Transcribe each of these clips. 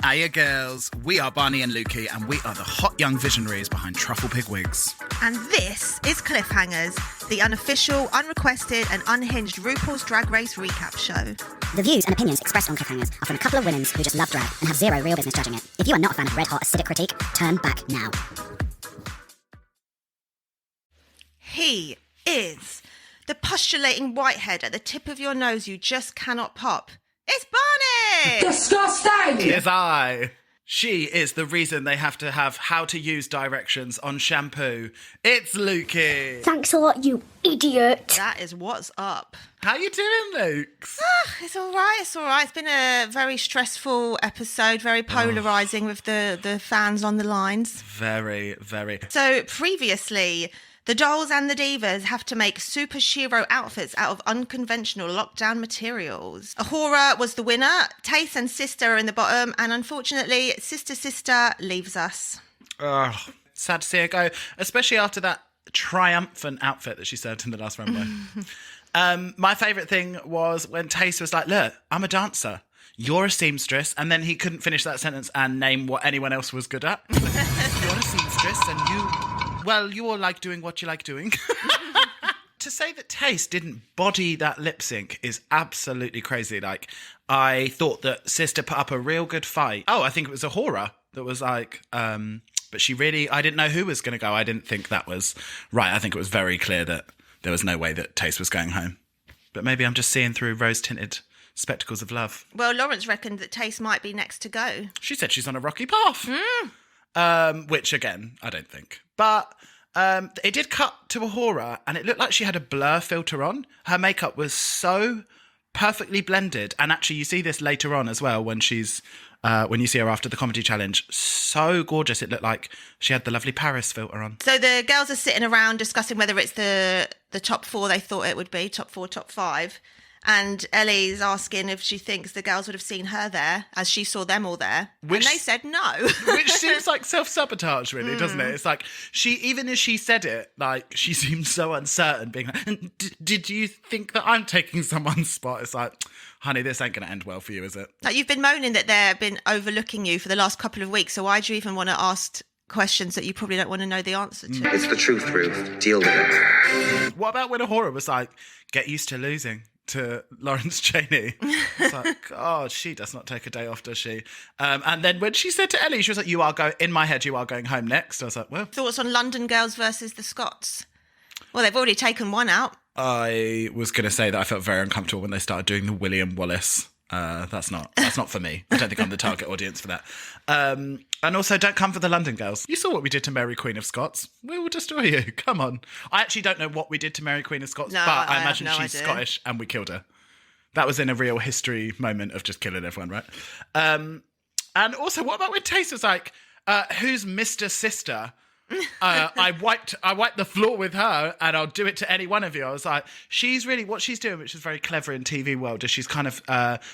Hiya girls, we are Barney and Lukey and we are the hot young visionaries behind Truffle Pig Wigs. And this is Cliffhangers, the unofficial, unrequested and unhinged RuPaul's Drag Race recap show. The views and opinions expressed on Cliffhangers are from a couple of women who just love drag and have zero real business judging it. If you are not a fan of red-hot acidic critique, turn back now. He is the postulating whitehead at the tip of your nose you just cannot pop. It's Barney! Disgusting! It is I. She is the reason they have to have how to use directions on shampoo. It's Lukey. Thanks a lot, you idiot. That is what's up. How you doing, Lukes? It's all right, it's all right. It's been a very stressful episode, very polarising with the fans on the lines. Very, very. So previously, the dolls and the divas have to make superhero outfits out of unconventional lockdown materials. Ahura was the winner, Tace and Sister are in the bottom, and unfortunately, Sister leaves us. Ugh, sad to see her go, especially after that triumphant outfit that she served in the last runway. My favourite thing was when Tace was like, look, I'm a dancer. You're a seamstress. And then he couldn't finish that sentence and name what anyone else was good at. You're a seamstress and you all like doing what you like doing. To say that Tace didn't body that lip sync is absolutely crazy. Like, I thought that Sister put up a real good fight. Oh, I think it was Ahura that was like, but she really, I didn't know who was going to go. I didn't think that was right. I think it was very clear that there was no way that Tace was going home. But maybe I'm just seeing through rose-tinted spectacles of love. Well, Laurence reckoned that Tace might be next to go. She said she's on a rocky path. Which, again, I don't think. But it did cut to Ahura, and it looked like she had a blur filter on. Her makeup was so perfectly blended. And actually, you see this later on as well when she's... when you see her after the comedy challenge, so gorgeous. It looked like she had the lovely Paris filter on. So the girls are sitting around discussing whether it's the top four they thought it would be, top four, top five. And Ellie's asking if she thinks the girls would have seen her there as she saw them all there. And they said no. Which seems like self-sabotage, really, doesn't it? It's like, even as she said it, like, she seemed so uncertain, being like, did you think that I'm taking someone's spot? It's like, honey, this ain't going to end well for you, is it? Like, you've been moaning that they've been overlooking you for the last couple of weeks, so why do you even want to ask questions that you probably don't want to know the answer to? It's the truth, Ruth. Deal with it. What about when Ahura was like, get used to losing to Lawrence Chaney? It's like, oh, she does not take a day off, does she? And then when she said to Ellie, she was like, in my head, you are going home next. I was like, well. Thoughts on London girls versus the Scots? Well, they've already taken one out. I was going to say that I felt very uncomfortable when they started doing the William Wallace. That's not for me. I don't think I'm the target audience for that. And also, don't come for the London girls. You saw what we did to Mary Queen of Scots. We will destroy you. Come on. I actually don't know what we did to Mary Queen of Scots, No, but I I imagine have no she's idea. Scottish and we killed her. That was in a real history moment of just killing everyone, right? And also, what about when Tace was like, who's Mr. Sister? I wiped the floor with her and I'll do it to any one of you. I was like, she's really, what she's doing, which is very clever in TV world, is she's kind of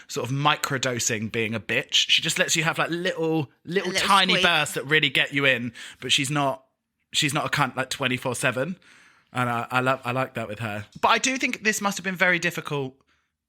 sort of microdosing being a bitch. She just lets you have like little tiny squeak. bursts that really get you in, but she's not a cunt like 24/7. And I like that with her. But I do think this must have been very difficult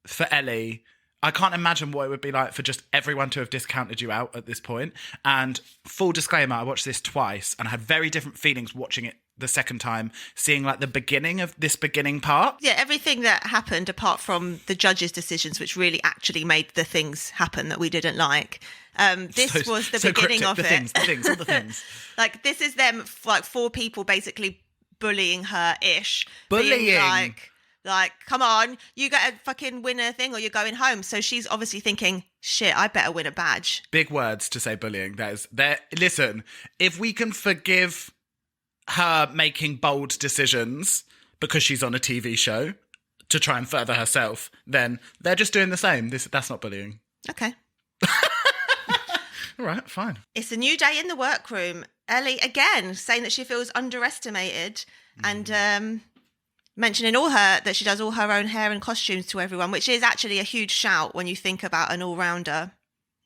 for Ellie. I can't imagine what it would be like for just everyone to have discounted you out at this point. And full disclaimer, I watched this twice and I had very different feelings watching it the second time, seeing like the beginning of this beginning part. Yeah, everything that happened apart from the judges' decisions, which really actually made the things happen that we didn't like. This was the beginning cryptic, of the it. things, all the things. Like, this is them, like, four people basically bullying her-ish. Bullying? Being like, come on, you got to fucking win a thing or you're going home. So she's obviously thinking, shit, I better win a badge. Big words to say bullying. Listen, if we can forgive her making bold decisions because she's on a TV show to try and further herself, then they're just doing the same. That's not bullying. Okay. All right, fine. It's a new day in the workroom. Ellie, again, saying that she feels underestimated and mentioning that she does all her own hair and costumes to everyone, which is actually a huge shout when you think about an all-rounder.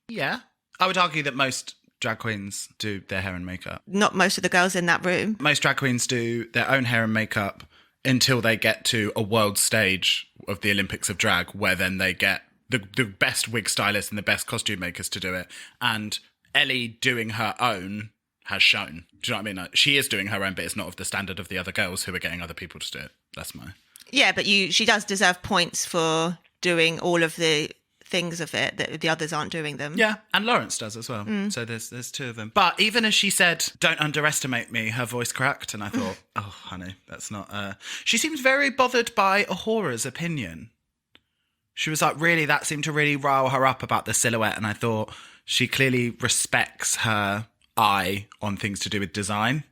Yeah. I would argue that most drag queens do their hair and makeup. Not most of the girls in that room. Most drag queens do their own hair and makeup until they get to a world stage of the Olympics of drag, where then they get the best wig stylists and the best costume makers to do it. And Ellie doing her own has shown. Do you know what I mean? Like, she is doing her own, but it's not of the standard of the other girls who are getting other people to do it. That's my... Yeah, but she does deserve points for doing all of the things of it that the others aren't doing them. Yeah, and Laurence does as well. So there's two of them. But even as she said, "Don't underestimate me," her voice cracked, and I thought, oh, honey, that's not... She seems very bothered by Ahora's opinion. She was like, really, that seemed to really rile her up about the silhouette, and I thought she clearly respects her eye on things to do with design.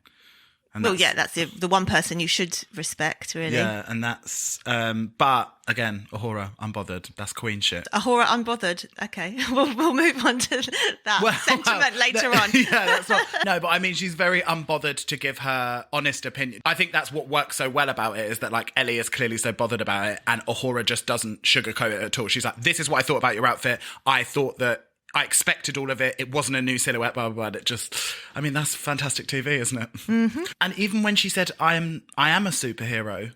And that's the one person you should respect, really. Yeah, and that's... but, again, Ahura, unbothered. That's queen shit. Ahura, unbothered. Okay, we'll move on to that sentiment later on. Yeah, that's not... No, but I mean, she's very unbothered to give her honest opinion. I think that's what works so well about it, is that, like, Ellie is clearly so bothered about it, and Ahura just doesn't sugarcoat it at all. She's like, this is what I thought about your outfit. I thought that I expected all of it. It wasn't a new silhouette, blah, blah, blah. It just... I mean, that's fantastic TV, isn't it? Mm-hmm. And even when she said, I am a superhero,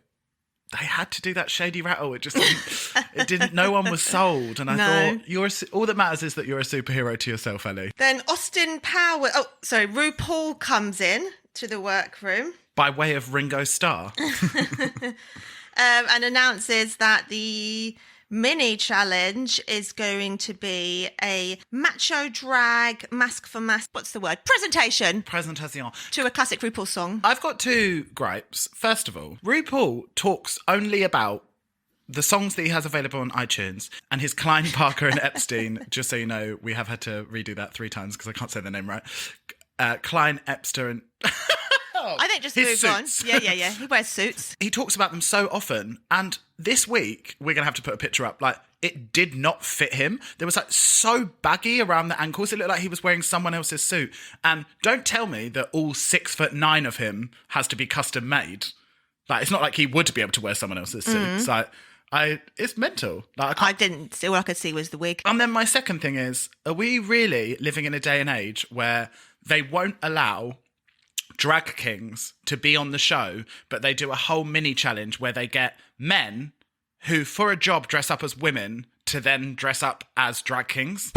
they had to do that shady rattle. It just didn't... No one was sold. And I thought, all that matters is that you're a superhero to yourself, Ellie. Then RuPaul comes in to the workroom. By way of Ringo Starr. And announces that the mini challenge is going to be a macho drag mask for mask. What's the word? Presentation to a classic RuPaul song. I've got two gripes. First of all, RuPaul talks only about the songs that he has available on iTunes and his Klein, Parker and Epstein. Just so you know, we have had to redo that 3 times because I can't say the name right. Klein, Epstein and... I think just move on. Yeah. He wears suits. He talks about them so often. And this week, we're going to have to put a picture up. Like, it did not fit him. There was, like, so baggy around the ankles. It looked like he was wearing someone else's suit. And don't tell me that all 6'9" of him has to be custom made. Like, it's not like he would be able to wear someone else's suit. It's like, it's mental. Like, all I could see was the wig. And then my second thing is, are we really living in a day and age where they won't allow drag kings to be on the show, but they do a whole mini challenge where they get men who, for a job, dress up as women to then dress up as drag kings?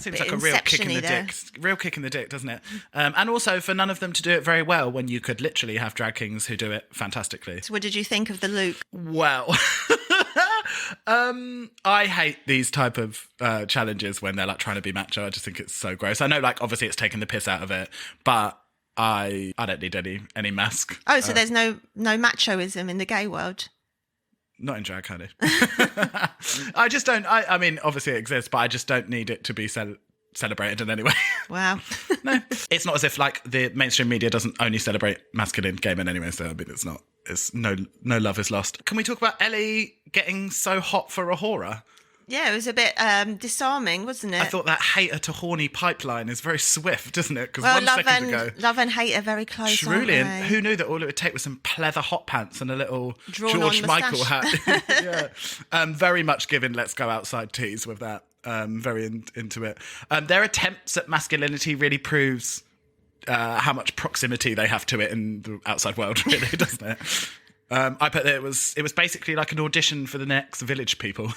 Seems like a real kick in the dick. Real kick in the dick, doesn't it? And also for none of them to do it very well when you could literally have drag kings who do it fantastically. So what did you think of the look? Well... I hate these type of challenges when they're like trying to be macho. I just think it's so gross. I know, like, obviously it's taken the piss out of it, but I don't need any mask. Oh, so there's no machoism in the gay world? Not in drag, honey. I just don't. I mean, obviously it exists, but I just don't need it to be celebrated in any way. Wow. No, it's not as if like the mainstream media doesn't only celebrate masculine gay men anyway. So I mean, it's not. It's no love is lost. Can we talk about Ellie getting so hot for Ahura? Yeah, it was a bit disarming, wasn't it? I thought that hater to horny pipeline is very swift, isn't it? Because love and hate are very close. Truly, and who knew that all it would take was some pleather hot pants and a little George Michael hat? Yeah, very much given Let's Go Outside tease with that. Very into it. Their attempts at masculinity really proves how much proximity they have to it in the outside world, really, doesn't it? I bet that it was basically like an audition for the next Village People.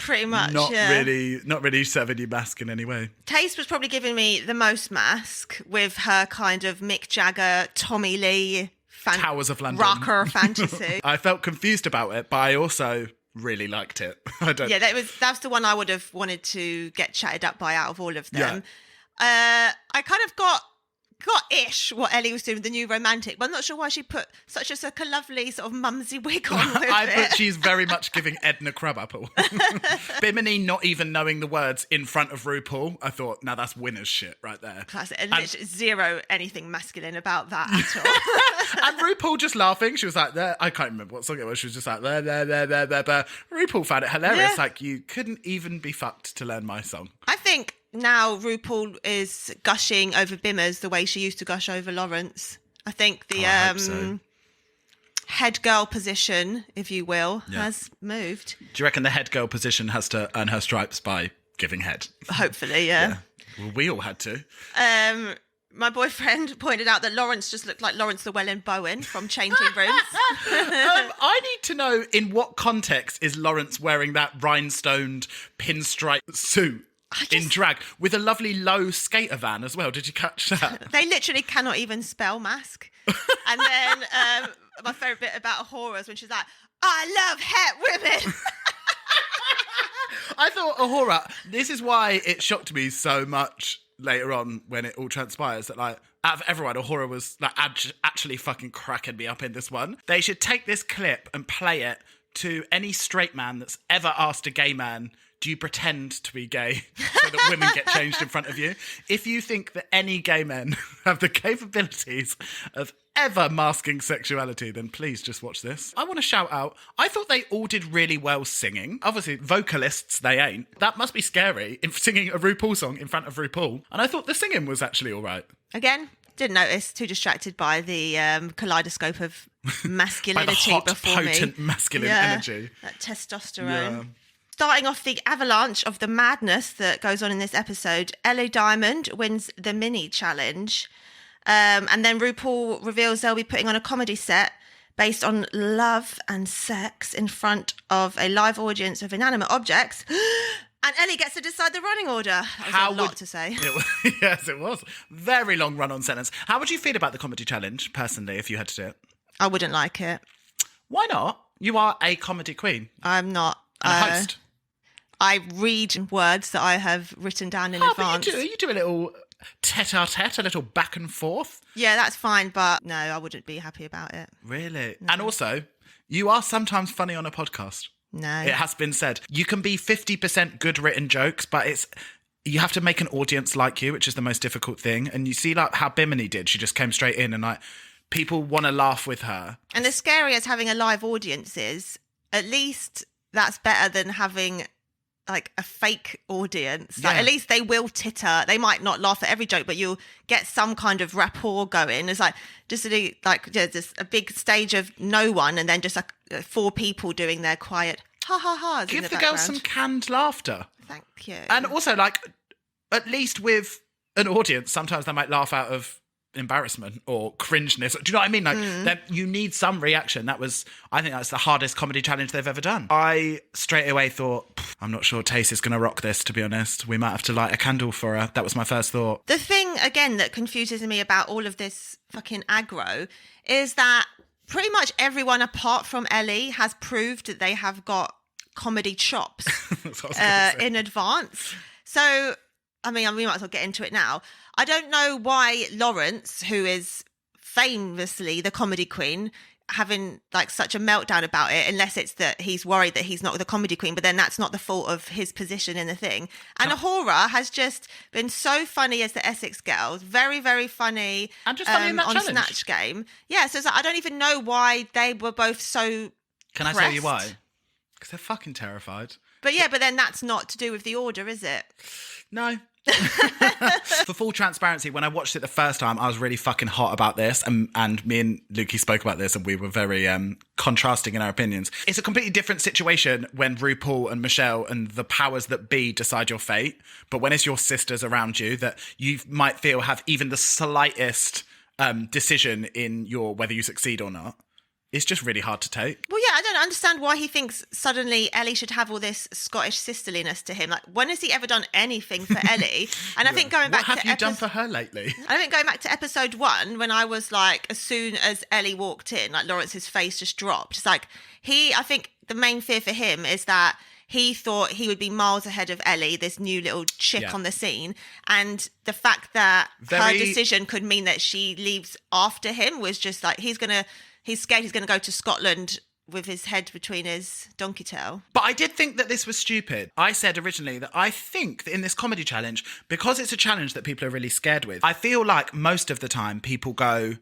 Pretty much, not really serving you mask in any way. Taste was probably giving me the most mask with her kind of Mick Jagger, Tommy Lee, Towers of London rocker fantasy. I felt confused about it, but I also really liked it. That's the one I would have wanted to get chatted up by out of all of them. Yeah. I kind of got ish what Ellie was doing with the new romantic, but I'm not sure why she put such a lovely sort of mumsy wig on with I thought she's very much giving Edna Crabapple. Bimini not even knowing the words in front of RuPaul. I thought, now that's winner's shit right there. Classic. And literally zero anything masculine about that at all. And RuPaul just laughing. She was like, there. I can't remember what song it was. She was just like, there. RuPaul found it hilarious. Yeah. Like, you couldn't even be fucked to learn my song. I think now RuPaul is gushing over Bimmers the way she used to gush over Laurence. I think the head girl position, if you will, has moved. Do you reckon the head girl position has to earn her stripes by giving head? Hopefully, yeah. Well, we all had to. My boyfriend pointed out that Laurence just looked like Laurence Llewelyn-Bowen from Changing Rooms. I need to know in what context is Laurence wearing that rhinestoned pinstripe suit in drag with a lovely low skater van as well. Did you catch that? They literally cannot even spell mask. And then my favourite bit about Ahura is when she's like, I love het women. I thought Ahura, this is why it shocked me so much later on when it all transpires that, like, out of everyone, Ahura was like actually fucking cracking me up in this one. They should take this clip and play it to any straight man that's ever asked a gay man, do you pretend to be gay so that women get changed in front of you? If you think that any gay men have the capabilities of ever masking sexuality, then please just watch this. I want to shout out, I thought they all did really well singing. Obviously, vocalists, they ain't. That must be scary, in singing a RuPaul song in front of RuPaul. And I thought the singing was actually all right. Again, didn't notice, too distracted by the kaleidoscope of masculinity by the hot, before potent masculine energy. That testosterone. Yeah. Starting off the avalanche of the madness that goes on in this episode, Ellie Diamond wins the mini challenge. And then RuPaul reveals they'll be putting on a comedy set based on love and sex in front of a live audience of inanimate objects. And Ellie gets to decide the running order. That was a lot to say. Yes, it was. Very long run-on sentence. How would you feel about the comedy challenge, personally, if you had to do it? I wouldn't like it. Why not? You are a comedy queen. I'm not. And a host. I read words that I have written down in advance. But you do a little tete-a-tete, a little back and forth. Yeah, that's fine, but no, I wouldn't be happy about it. Really? No. And also, you are sometimes funny on a podcast. No. It has been said. You can be 50% good written jokes, but you have to make an audience like you, which is the most difficult thing. And you see like how Bimini did. She just came straight in and like people want to laugh with her. And as scary as having a live audience is, at least that's better than having like a fake audience. Like, at least they will titter. They might not laugh at every joke, but you'll get some kind of rapport going. It's like just a big stage of no one, and then just like 4 people doing their quiet ha ha ha. Give the girls some canned laughter. Thank you. And also, like, at least with an audience, sometimes they might laugh out of embarrassment or cringeness. Do you know what I mean? Like, you need some reaction. I think that's the hardest comedy challenge they've ever done. I straight away thought, I'm not sure Tace is going to rock this, to be honest. We might have to light a candle for her. That was my first thought. The thing, again, that confuses me about all of this fucking aggro is that pretty much everyone apart from Ellie has proved that they have got comedy chops in advance. So, I mean, we might as well get into it now. I don't know why Laurence, who is famously the comedy queen, having like such a meltdown about it, unless it's that he's worried that he's not the comedy queen, but then that's not the fault of his position in the thing. And Ahura has just been so funny as the Essex girls, very, very funny. And just funny in that on challenge. Snatch Game. Yeah, so it's like, I don't even know why they were both so Can I tell you why? Because they're fucking terrified. But yeah, but then that's not to do with the order, is it? No. For full transparency, when I watched it the first time, I was really fucking hot about this, and me and Lukey spoke about this, and we were very contrasting in our opinions. It's a completely different situation when RuPaul and Michelle and the powers that be decide your fate, but when it's your sisters around you that you might feel have even the slightest decision in your whether you succeed or not, it's just really hard to take. Well, yeah, I don't understand why he thinks suddenly Ellie should have all this Scottish sisterliness to him. Like, when has he ever done anything for Ellie? And I think going back what have you done for her lately? I think going back to episode 1, when I was like, as soon as Ellie walked in, like Lawrence's face just dropped. It's like I think the main fear for him is that he thought he would be miles ahead of Ellie, this new little chick on the scene. And the fact that her decision could mean that she leaves after him was just like, he's scared he's going to go to Scotland with his head between his donkey tail. But I did think that this was stupid. I said originally that I think that in this comedy challenge, because it's a challenge that people are really scared with, I feel like most of the time people go,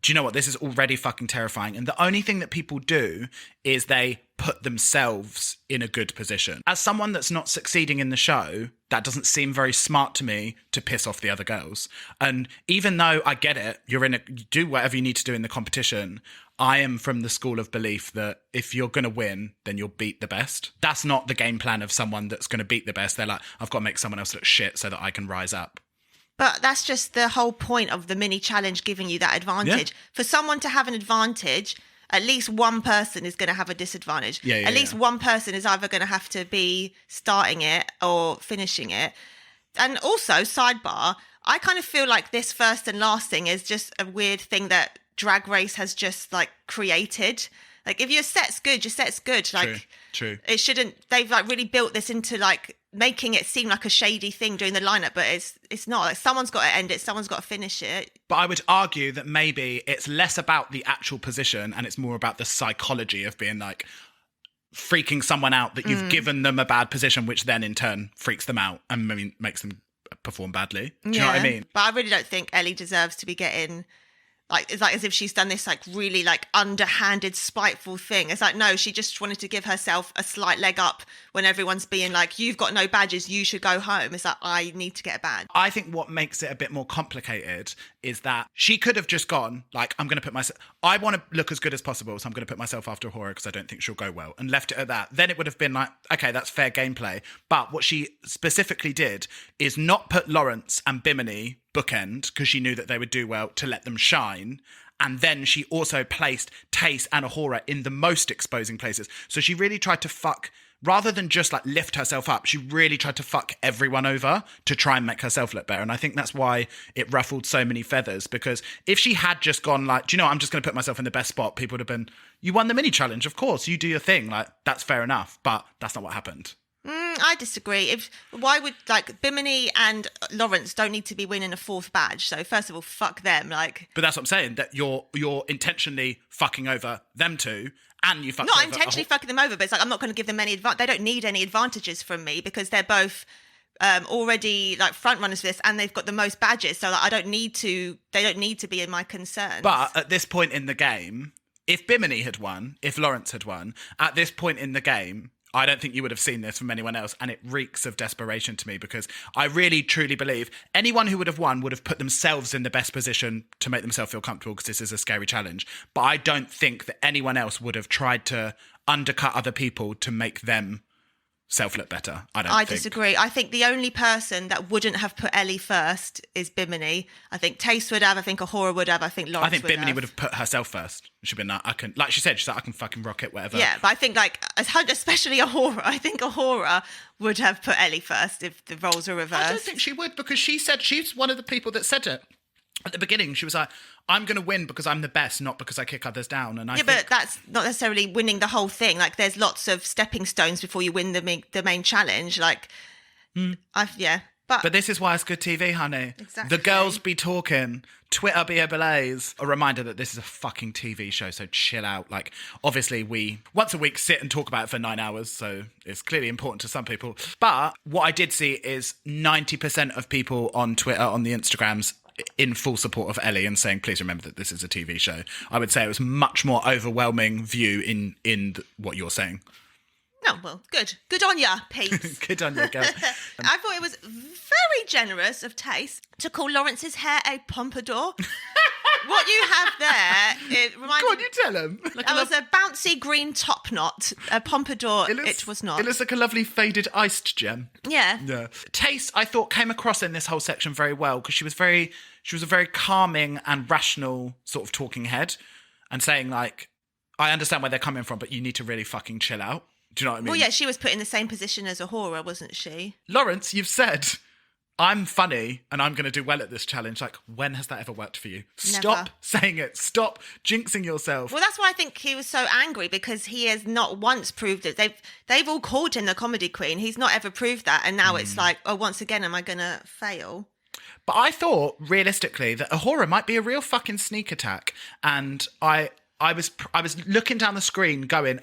do you know what, this is already fucking terrifying. And the only thing that people do is they put themselves in a good position. As someone that's not succeeding in the show, that doesn't seem very smart to me to piss off the other girls. And even though I get it, you do whatever you need to do in the competition, I am from the school of belief that if you're going to win, then you'll beat the best. That's not the game plan of someone that's going to beat the best. They're like, I've got to make someone else look shit so that I can rise up. But that's just the whole point of the mini challenge giving you that advantage. Yeah. For someone to have an advantage, at least one person is going to have a disadvantage. At least one person is either going to have to be starting it or finishing it. And also, sidebar, I kind of feel like this first and last thing is just a weird thing that Drag Race has just like created. Like if your set's good, your set's good. Like True. It shouldn't. They've like really built this into like making it seem like a shady thing during the lineup, but it's not. Like someone's got to end it, someone's got to finish it. But I would argue that maybe it's less about the actual position and it's more about the psychology of being like freaking someone out that you've given them a bad position, which then in turn freaks them out and makes them perform badly. Do you know what I mean? But I really don't think Ellie deserves to be getting. Like, it's like as if she's done this like really like underhanded, spiteful thing. It's like, no, she just wanted to give herself a slight leg up when everyone's being like, you've got no badges, you should go home. It's like, I need to get a badge. I think what makes it a bit more complicated is that she could have just gone, like, I'm going to put myself, I want to look as good as possible, so I'm going to put myself after Ahura because I don't think she'll go well, and left it at that. Then it would have been like, okay, that's fair gameplay. But what she specifically did is not put Laurence and Bimini bookend because she knew that they would do well to let them shine. And then she also placed Tace and Ahura in the most exposing places. So she really tried to fuck, rather than just like lift herself up, she really tried to fuck everyone over to try and make herself look better. And I think that's why it ruffled so many feathers, because if she had just gone like, do you know what, I'm just going to put myself in the best spot, people would have been, you won the mini challenge, of course, you do your thing. Like, that's fair enough. But that's not what happened. I disagree. Why would like Bimini and Laurence don't need to be winning a fourth badge? So first of all, fuck them. Like, but that's what I'm saying. That you're intentionally fucking over them two, and you fucked not over intentionally fucking them over, but it's like I'm not going to give them any advantage. They don't need any advantages from me because they're both already like front runners for this, and they've got the most badges. So like, I don't need to. They don't need to be in my concerns. But at this point in the game, if Bimini had won, if Laurence had won, at this point in the game, I don't think you would have seen this from anyone else, and it reeks of desperation to me because I really, truly believe anyone who would have won would have put themselves in the best position to make themselves feel comfortable because this is a scary challenge. But I don't think that anyone else would have tried to undercut other people to make them self look better. I disagree. I think the only person that wouldn't have put Ellie first is Bimini. I think Tace would have. I think Ahura would have. I think Laurence would have. I think Bimini would have put herself first. She'd been like, I can, like she said, she's like, I can fucking rock it, whatever. Yeah, but I think like, especially Ahura, I think Ahura would have put Ellie first if the roles are reversed. I don't think she would, because she said, she's one of the people that said it. At the beginning, she was like, I'm going to win because I'm the best, not because I kick others down. And I think... but that's not necessarily winning the whole thing. Like, there's lots of stepping stones before you win the main challenge. Like, But this is why it's good TV, honey. Exactly. The girls be talking, Twitter be ablaze. A reminder that this is a fucking TV show, so chill out. Like, obviously, we once a week sit and talk about it for 9 hours, so it's clearly important to some people. But what I did see is 90% of people on Twitter, on the Instagrams, in full support of Ellie and saying, please remember that this is a TV show. I would say it was much more overwhelming view in what you're saying. No, well, good. Good on ya, Pete. Good on you, girl. I thought it was very generous of Tace to call Laurence's hair a pompadour. What you have there, it reminds Go on, you tell him. Like was a bouncy green top knot. A pompadour, it was not. It looks like a lovely faded iced gem. Yeah. Tace, I thought, came across in this whole section very well because she was a very calming and rational sort of talking head and saying like, I understand where they're coming from, but you need to really fucking chill out. Do you know what I mean? Well, yeah, she was put in the same position as Ahura, wasn't she? Laurence, you've said, I'm funny and I'm going to do well at this challenge. Like, when has that ever worked for you? Stop saying it. Stop jinxing yourself. Well, that's why I think he was so angry, because he has not once proved it. They've all called him the comedy queen. He's not ever proved that. And now it's like, oh, once again, am I going to fail? But I thought, realistically, that Ahura might be a real fucking sneak attack. And I was looking down the screen going,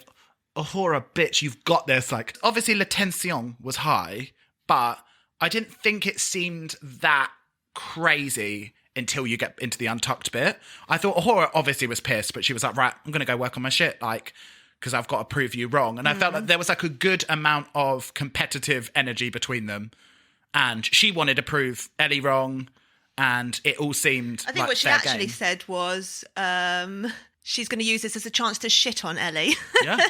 Ahura, bitch, you've got this. Like, obviously, la tension was high, but I didn't think it seemed that crazy until you get into the untucked bit. I thought Ahura obviously was pissed, but she was like, right, I'm going to go work on my shit, like, because I've got to prove you wrong. And I felt like there was like a good amount of competitive energy between them. And she wanted to prove Ellie wrong, and it all seemed I think like what she fair actually game. said was she's going to use this as a chance to shit on Ellie. Yeah.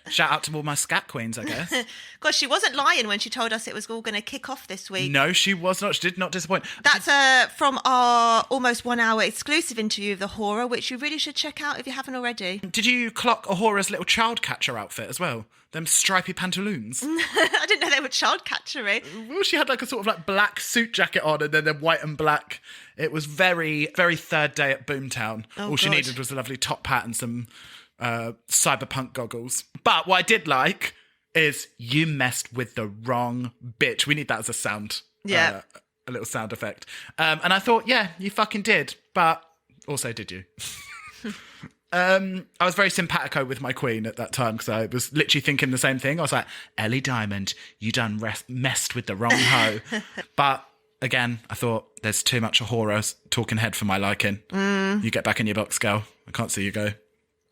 Shout out to all my scat queens, I guess. Gosh, she wasn't lying when she told us it was all going to kick off this week. No, she was not. She did not disappoint. That's from our almost 1 hour exclusive interview of the horror, which you really should check out if you haven't already. Did you clock Ahora's little child catcher outfit as well? Them stripy pantaloons. I didn't know they were child catchery. Well, she had like a sort of like black suit jacket on and then white and black. It was very, very third day at Boomtown. All she needed was a lovely top hat and some cyberpunk goggles. But what I did like is you messed with the wrong bitch. We need that as a sound. Yeah. A little sound effect. And I thought, yeah, you fucking did. But also did you? I was very simpatico with my queen at that time because I was literally thinking the same thing. I was like, Ellie Diamond, you done messed with the wrong hoe. But again, I thought there's too much horror talking head for my liking. You get back in your box, girl. I can't see you go.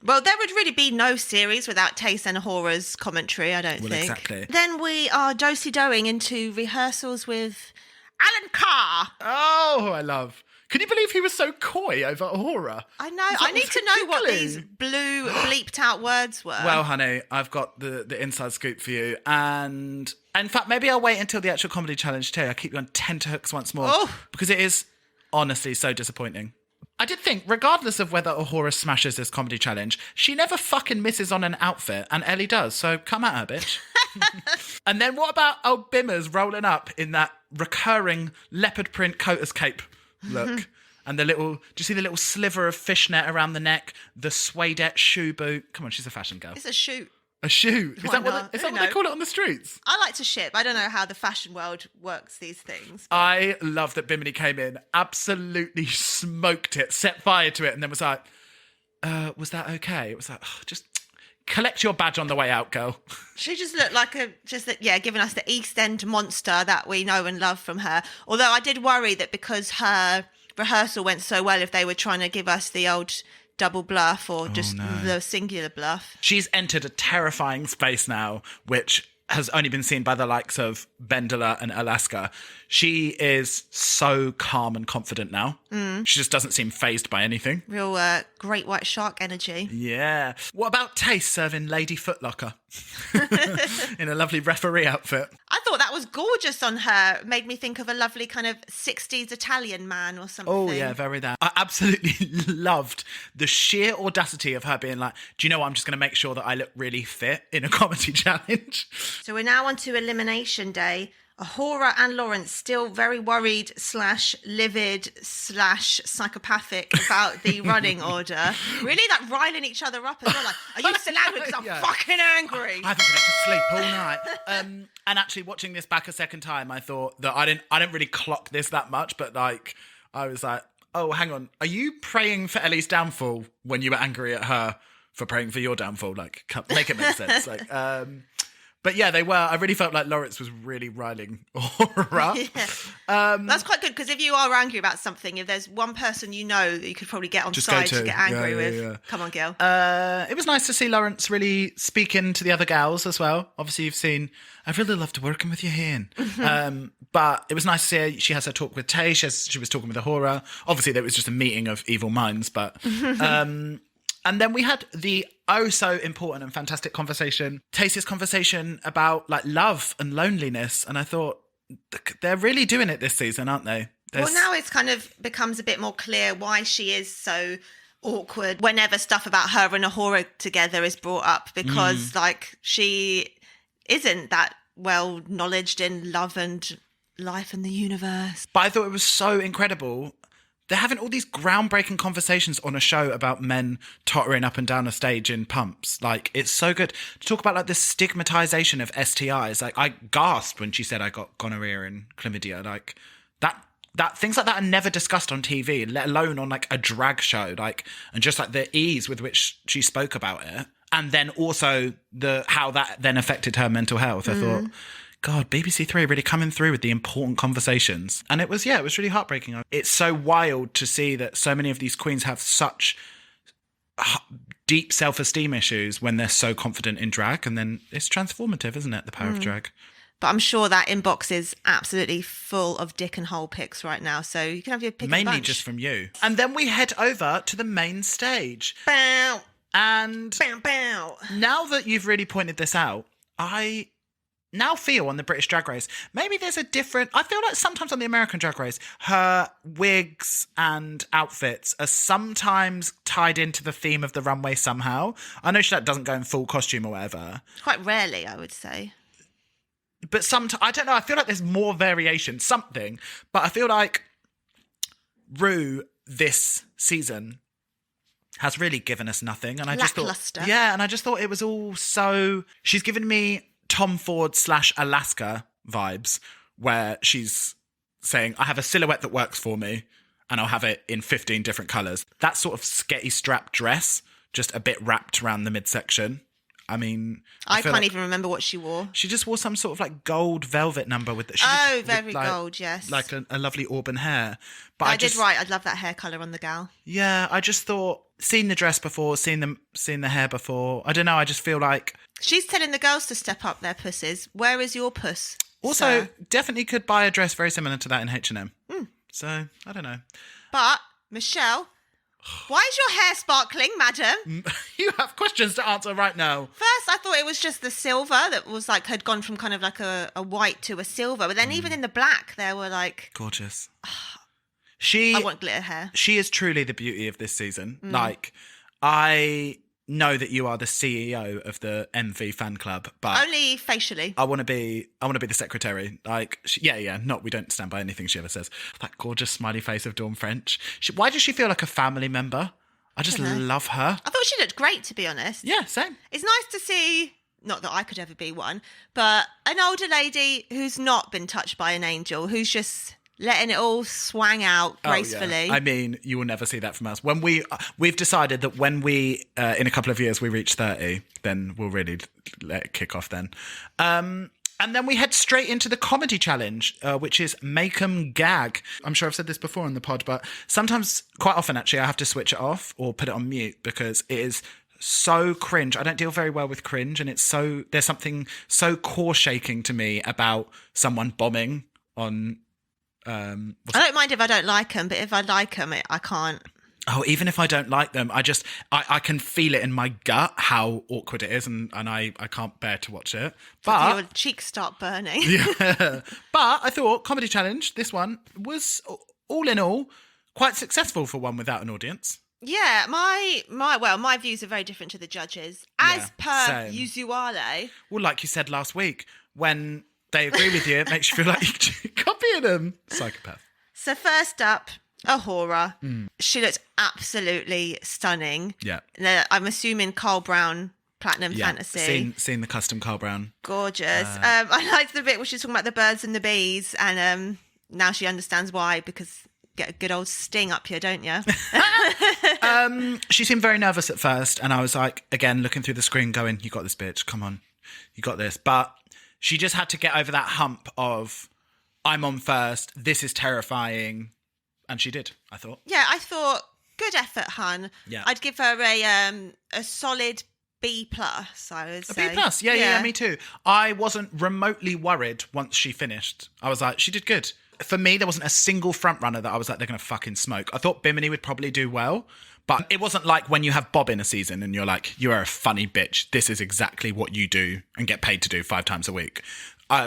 Well, there would really be no series without Tace and Horror's commentary, I don't think. Exactly. Then we are do-si-doing into rehearsals with Alan Carr. Oh, I love. Can you believe he was so coy over horror? I know. I need to know what these blue bleeped out words were. Well, honey, I've got the inside scoop for you. And in fact, maybe I'll wait until the actual comedy challenge too. I keep you on tenterhooks once more. Because it is honestly so disappointing. I did think, regardless of whether Ahura smashes this comedy challenge, she never fucking misses on an outfit, and Ellie does, so come at her, bitch. And then what about old Bimmers rolling up in that recurring leopard print coater's cape look? And do you see the little sliver of fishnet around the neck, the suedette shoe boot? Come on, she's a fashion girl. It's a shoot. A shoe? Is that what they call it on the streets? I like to ship. I don't know how the fashion world works these things. I love that Bimini came in, absolutely smoked it, set fire to it, and then was like, was that okay? It was like, just collect your badge on the way out, girl. She just looked like giving us the East End monster that we know and love from her. Although I did worry that because her rehearsal went so well, if they were trying to give us the old double bluff or just the singular bluff. She's entered a terrifying space now, which has only been seen by the likes of Bendela and Alaska. She is so calm and confident now. She just doesn't seem fazed by anything. Real great white shark energy. Yeah. What about Taste serving Lady Footlocker in a lovely referee outfit? I thought that was gorgeous on her. Made me think of a lovely kind of 60s Italian man or something. Oh, yeah, very that. I absolutely loved the sheer audacity of her being like, do you know what? I'm just going to make sure that I look really fit in a comedy challenge. So we're now on to Elimination Day. Ahura and Laurence still very worried / livid / psychopathic about the running order. Really like riling each other up as well. Like, are you still angry? Because I'm fucking angry. I haven't been able to sleep all night. And actually watching this back a second time, I thought that I didn't really clock this that much, but like I was like, oh, hang on. Are you praying for Ellie's downfall when you were angry at her for praying for your downfall? Like, make it make sense. Like, but yeah, they were. I really felt like Laurence was really riling Ahura up. That's quite good because if you are angry about something, if there's one person you know that you could probably get on side to get angry with, come on, girl. It was nice to see Laurence really speaking to the other gals as well. Obviously, you've seen, I've really loved working with you, Hen. But it was nice to see her. She has her talk with Tay. She was talking with Ahura. Obviously, there was just a meeting of evil minds, but... And then we had the so important and fantastic conversation, Tace's conversation about like love and loneliness. And I thought they're really doing it this season, aren't they? Well, now it's kind of becomes a bit more clear why she is so awkward whenever stuff about her and Ahura together is brought up, because like she isn't that well knowledged in love and life and the universe. But I thought it was so incredible. They're having all these groundbreaking conversations on a show about men tottering up and down a stage in pumps. Like, it's so good to talk about like the stigmatization of STIs. Like, I gasped when she said I got gonorrhea and chlamydia. Like, that things like that are never discussed on TV, let alone on like a drag show. Like, and just like the ease with which she spoke about it, and then also how that then affected her mental health. I thought, God, BBC Three really coming through with the important conversations. And it was really heartbreaking. It's so wild to see that so many of these queens have such deep self-esteem issues when they're so confident in drag. And then it's transformative, isn't it? The power of drag. But I'm sure that inbox is absolutely full of dick and hole pics right now. So you can have your pick. Mainly just from you. And then we head over to the main stage. Bow. And Bow, bow. now that you've really pointed this out, I now feel on the British Drag Race, maybe there's a different... I feel like sometimes on the American Drag Race, her wigs and outfits are sometimes tied into the theme of the runway somehow. I know she doesn't go in full costume or whatever. Quite rarely, I would say. But sometimes, I don't know, I feel like there's more variation, something. But I feel like Rue this season has really given us nothing. And I just thought... Lackluster. Yeah, and I just thought it was all so... She's given me Tom Ford / Alaska vibes, where she's saying, I have a silhouette that works for me, and I'll have it in 15 different colours. That sort of sketty strap dress, just a bit wrapped around the midsection. I mean... I feel can't like even remember what she wore. she just wore some sort of like gold velvet number with... Very gold, yes. Like a lovely auburn hair. But I did right. I love that hair colour on the gal. Yeah, I just thought, seen the dress before, seen the hair before. I don't know, I just feel like... She's telling the girls to step up their pussies. Where is your puss? Also, sir? definitely could buy a dress very similar to that in H&M. So, I don't know. But, Michelle, why is your hair sparkling, madam? You have questions to answer right now. First, I thought it was just the silver that was like, had gone from kind of like a white to a silver. But then even in the black, there were like... Gorgeous. I want glitter hair. She is truly the beauty of this season. Like, I know that you are the CEO of the MV fan club, but Only facially. I want to be the secretary. Like, we don't stand by anything she ever says. That gorgeous smiley face of Dawn French. Why does she feel like a family member? I just love her. I thought she looked great, to be honest. Yeah, same. It's nice to see, not that I could ever be one, but an older lady who's not been touched by an angel, who's just letting it all swang out gracefully. Oh, yeah. I mean, you will never see that from us. When we've decided that when we, in a couple of years, we reach 30, then we'll really let it kick off then. And then we head straight into the comedy challenge, which is Make 'em Gag. I'm sure I've said this before on the pod, but sometimes, quite often actually, I have to switch it off or put it on mute because it is so cringe. I don't deal very well with cringe, and there's something so core shaking to me about someone bombing on... I don't mind if I don't like them, but if I like them, I can't. Oh, even if I don't like them, I can feel it in my gut how awkward it is, and I can't bear to watch it. But your cheeks start burning. yeah. But I thought comedy challenge, this one was all in all quite successful for one without an audience. Yeah, my views are very different to the judges, as per same. usuale. Well, like you said last week, when they agree with you, it makes you feel like you're copying them. Psychopath. So first up, Ahura. She looked absolutely stunning. Yeah. I'm assuming Carl Brown Platinum Fantasy. Seen the custom Carl Brown. Gorgeous. I liked the bit where she's talking about the birds and the bees, and now she understands why, because get a good old sting up here, don't you? She seemed very nervous at first, and I was like, again, looking through the screen going, you got this, bitch, come on, you got this. But she just had to get over that hump of, I'm on first, this is terrifying, and she did, I thought. Yeah, I thought, good effort, hun. Yeah. I'd give her a solid B+, I would say. A B+, yeah, me too. I wasn't remotely worried once she finished. I was like, she did good. For me, there wasn't a single front runner that I was like, they're going to fucking smoke. I thought Bimini would probably do well, but it wasn't like when you have Bob in a season and you're like, you are a funny bitch. This is exactly what you do and get paid to do 5 times a week.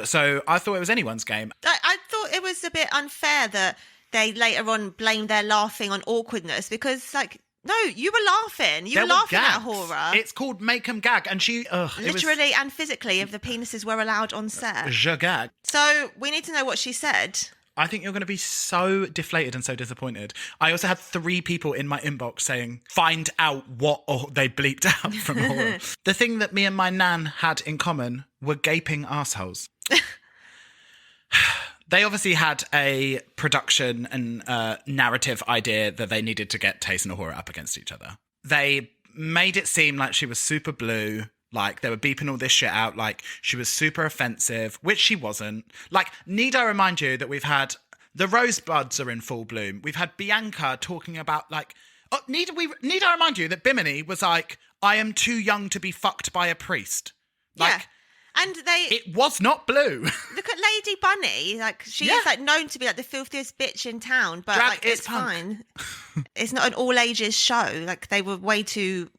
So I thought it was anyone's game. I thought it was a bit unfair that they later on blamed their laughing on awkwardness, because, like, no, you were laughing. You were laughing at Ahura. It's called Make 'em Gag, and she... literally and physically, if the penises were allowed on set. Je gag. So we need to know what she said. I think you're going to be so deflated and so disappointed. I also had 3 people in my inbox saying, find out what they bleeped out from horror. The thing that me and my nan had in common were gaping arseholes. They obviously had a production and narrative idea that they needed to get Tace and Ahura up against each other. They made it seem like she was super blue. Like, they were beeping all this shit out, like, she was super offensive, which she wasn't. Like, need I remind you that we've had... The rosebuds are in full bloom. We've had Bianca talking about, like... Oh, need I remind you that Bimini was like, I am too young to be fucked by a priest. Like, yeah. And it was not blue. Look at Lady Bunny. Like, she is, like, known to be, like, the filthiest bitch in town, but, Drag like, is it's punk. fine. It's not an all-ages show. Like, they were way too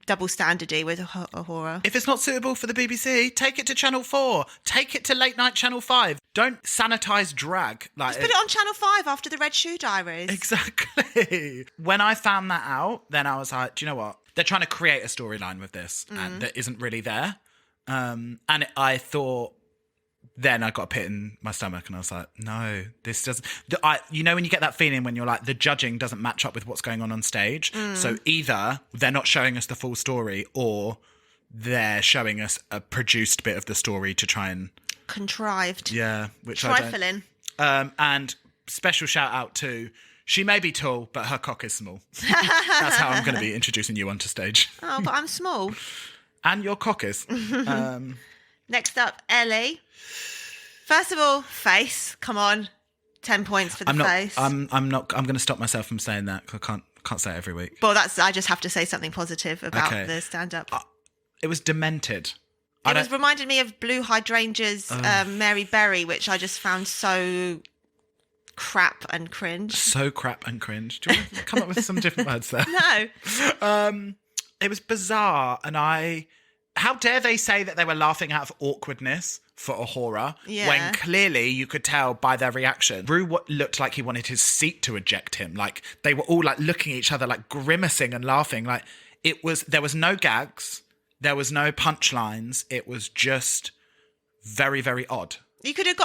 double standardy with a horror. If it's not suitable for the BBC, take it to Channel 4. Take it to late night Channel 5. Don't sanitise drag. Just put it on Channel 5 after the Red Shoe Diaries. Exactly. When I found that out, then I was like, do you know what? They're trying to create a storyline with this and that isn't really there. And I thought, then I got a pit in my stomach and I was like, no, this doesn't... You know when you get that feeling when you're like, the judging doesn't match up with what's going on stage? So either they're not showing us the full story or they're showing us a produced bit of the story to try and... Contrived. Yeah, which Trifling. I don't... And special shout out to... She may be tall, but her cock is small. That's how I'm going to be introducing you onto stage. Oh, but I'm small. And your cock is. Next up, Ellie. First of all, face. Come on. 10 points for the face. I'm going to stop myself from saying that because I can't say it every week. Well, I just have to say something positive about the stand-up. It was demented. It reminded me of Blue Hydrangea's Mary Berry, which I just found so crap and cringe. So crap and cringe. Do you want to come up with some different words there? No. It was bizarre, and how dare they say that they were laughing out of awkwardness for a horror when clearly you could tell by their reaction. Rue looked like he wanted his seat to eject him. Like they were all like looking at each other, like grimacing and laughing. Like there was no gags, there was no punchlines. It was just very, very odd. You could have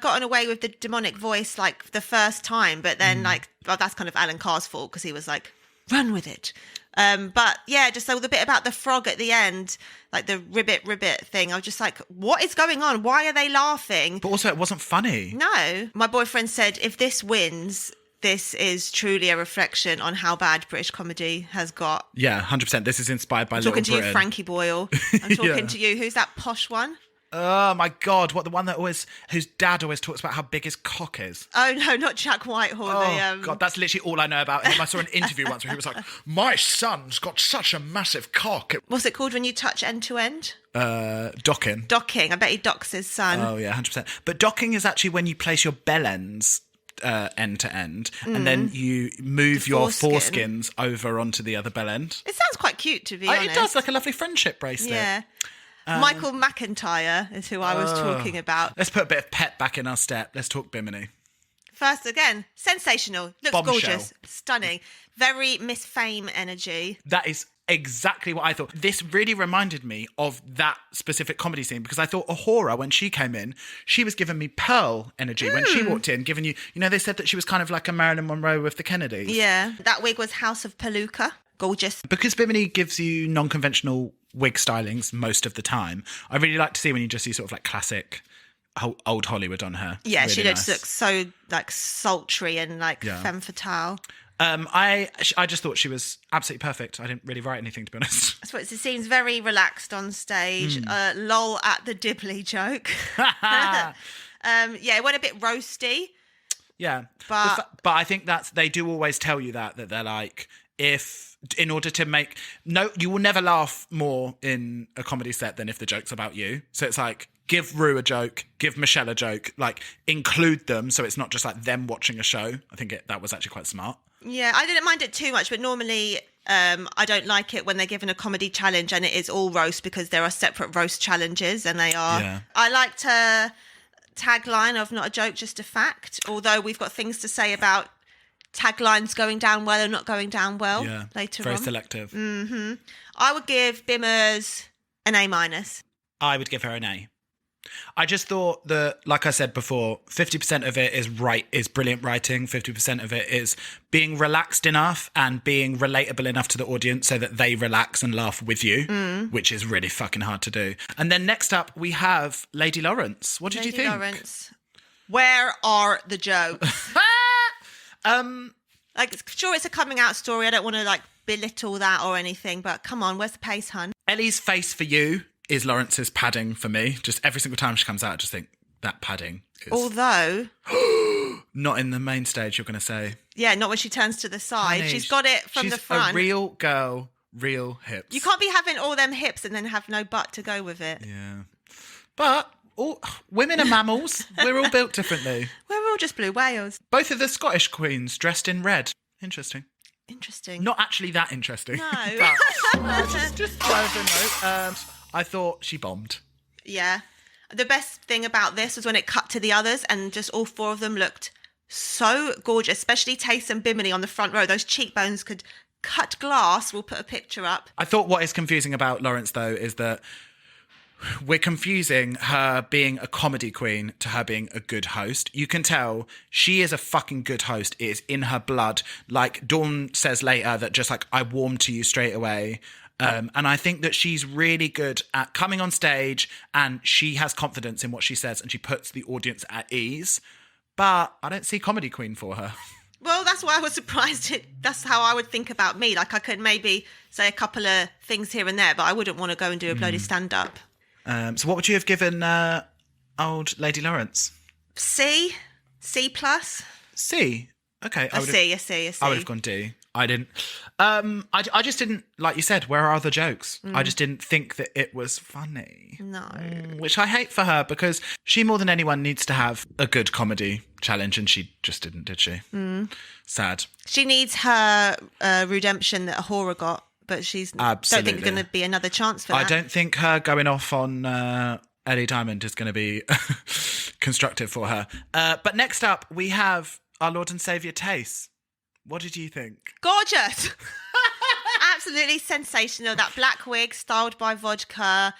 gotten away with the demonic voice like the first time, but then that's kind of Alan Carr's fault because he was like, run with it. But yeah, just so the bit about the frog at the end, like the ribbit thing, I was just like, what is going on? Why are they laughing? But also it wasn't funny. No. My boyfriend said, if this wins, this is truly a reflection on how bad British comedy has got. Yeah, 100%. This is inspired by Little Britain. I'm talking to you, Frankie Boyle. I'm talking to you. Who's that posh one? Oh my God! What the one whose dad always talks about how big his cock is? Oh no, not Jack Whitehall. Oh God, that's literally all I know about him. I saw an interview once where he was like, "My son's got such a massive cock." What's it called when you touch end to end? Docking. Docking. I bet he docks his son. Oh yeah, 100%. But docking is actually when you place your bell ends end to end, and then you move your foreskins over onto the other bell end. It sounds quite cute, to be honest. It does, like a lovely friendship bracelet. Yeah. Michael McIntyre is who I was talking about. Let's put a bit of pep back in our step. Let's talk Bimini. First, again, sensational. Looks Bombshell. Gorgeous. Stunning. Very Miss Fame energy. That is exactly what I thought. This really reminded me of that specific comedy scene because I thought Ahura, when she came in, she was giving me Pearl energy when she walked in, giving you know, they said that she was kind of like a Marilyn Monroe with the Kennedys. Yeah. That wig was House of Palooka. Gorgeous. Because Bimini gives you non-conventional wig stylings most of the time, I really like to see when you just see sort of like classic old Hollywood on her. Yeah, really she nice. Looks so like sultry and like femme fatale. I just thought she was absolutely perfect. I didn't really write anything, to be honest. I suppose it seems very relaxed on stage. Lol at the Dibley joke. It went a bit roasty. Yeah, but I think they do always tell you that they're like, in order to make you will never laugh more in a comedy set than if the joke's about you. So it's like, give Rue a joke, give Michelle a joke, like include them so it's not just like them watching a show. I think that was actually quite smart. Yeah, I didn't mind it too much, but normally I don't like it when they're given a comedy challenge and it is all roast because there are separate roast challenges and they are. Yeah. I liked her tagline of not a joke, just a fact, although we've got things to say about taglines going down well and not going down well later very on. Very selective. Mm-hmm. I would give Bimmers an A-. I would give her an A. I just thought that, like I said before, 50% of it is brilliant writing, 50% of it is being relaxed enough and being relatable enough to the audience so that they relax and laugh with you, which is really fucking hard to do. And then next up, we have Lady Laurence. What did you think? Lady Laurence. Where are the jokes? Sure, it's a coming out story. I don't want to like belittle that or anything, but come on, where's the pace, hun? Ellie's face for you is Lawrence's padding for me. Just every single time she comes out, I just think that padding is... Although... not in the main stage, you're going to say. Yeah, not when she turns to the side. Honey, she's got it from the front. She's a real girl, real hips. You can't be having all them hips and then have no butt to go with it. Yeah. But... women are mammals. We're all built differently. We're all just blue whales. Both of the Scottish queens dressed in red. Interesting. Interesting. Not actually that interesting. No. But, just throw a note. I thought she bombed. Yeah. The best thing about this was when it cut to the others and just all four of them looked so gorgeous, especially Tace and Bimini on the front row. Those cheekbones could cut glass. We'll put a picture up. I thought what is confusing about Laurence, though, is that we're confusing her being a comedy queen to her being a good host. You can tell she is a fucking good host. It is in her blood. Like Dawn says later that just like, I warmed to you straight away. And I think that she's really good at coming on stage and she has confidence in what she says and she puts the audience at ease. But I don't see comedy queen for her. Well, that's why I was surprised. That's how I would think about me. Like I could maybe say a couple of things here and there, but I wouldn't want to go and do a bloody stand-up. So what would you have given old Lady Laurence? C+. C. Okay. A C. I would have gone D. I didn't. I just didn't, like you said, where are the jokes? I just didn't think that it was funny. No. Which I hate for her because she more than anyone needs to have a good comedy challenge and she just didn't, did she? Sad. She needs her redemption that Ahura got, but she's Absolutely. don't think there's going to be another chance for that. I don't think her going off on Ellie Diamond is going to be constructive for her. But next up, we have our Lord and Saviour Tace. What did you think? Gorgeous. Absolutely sensational. That black wig styled by vodka.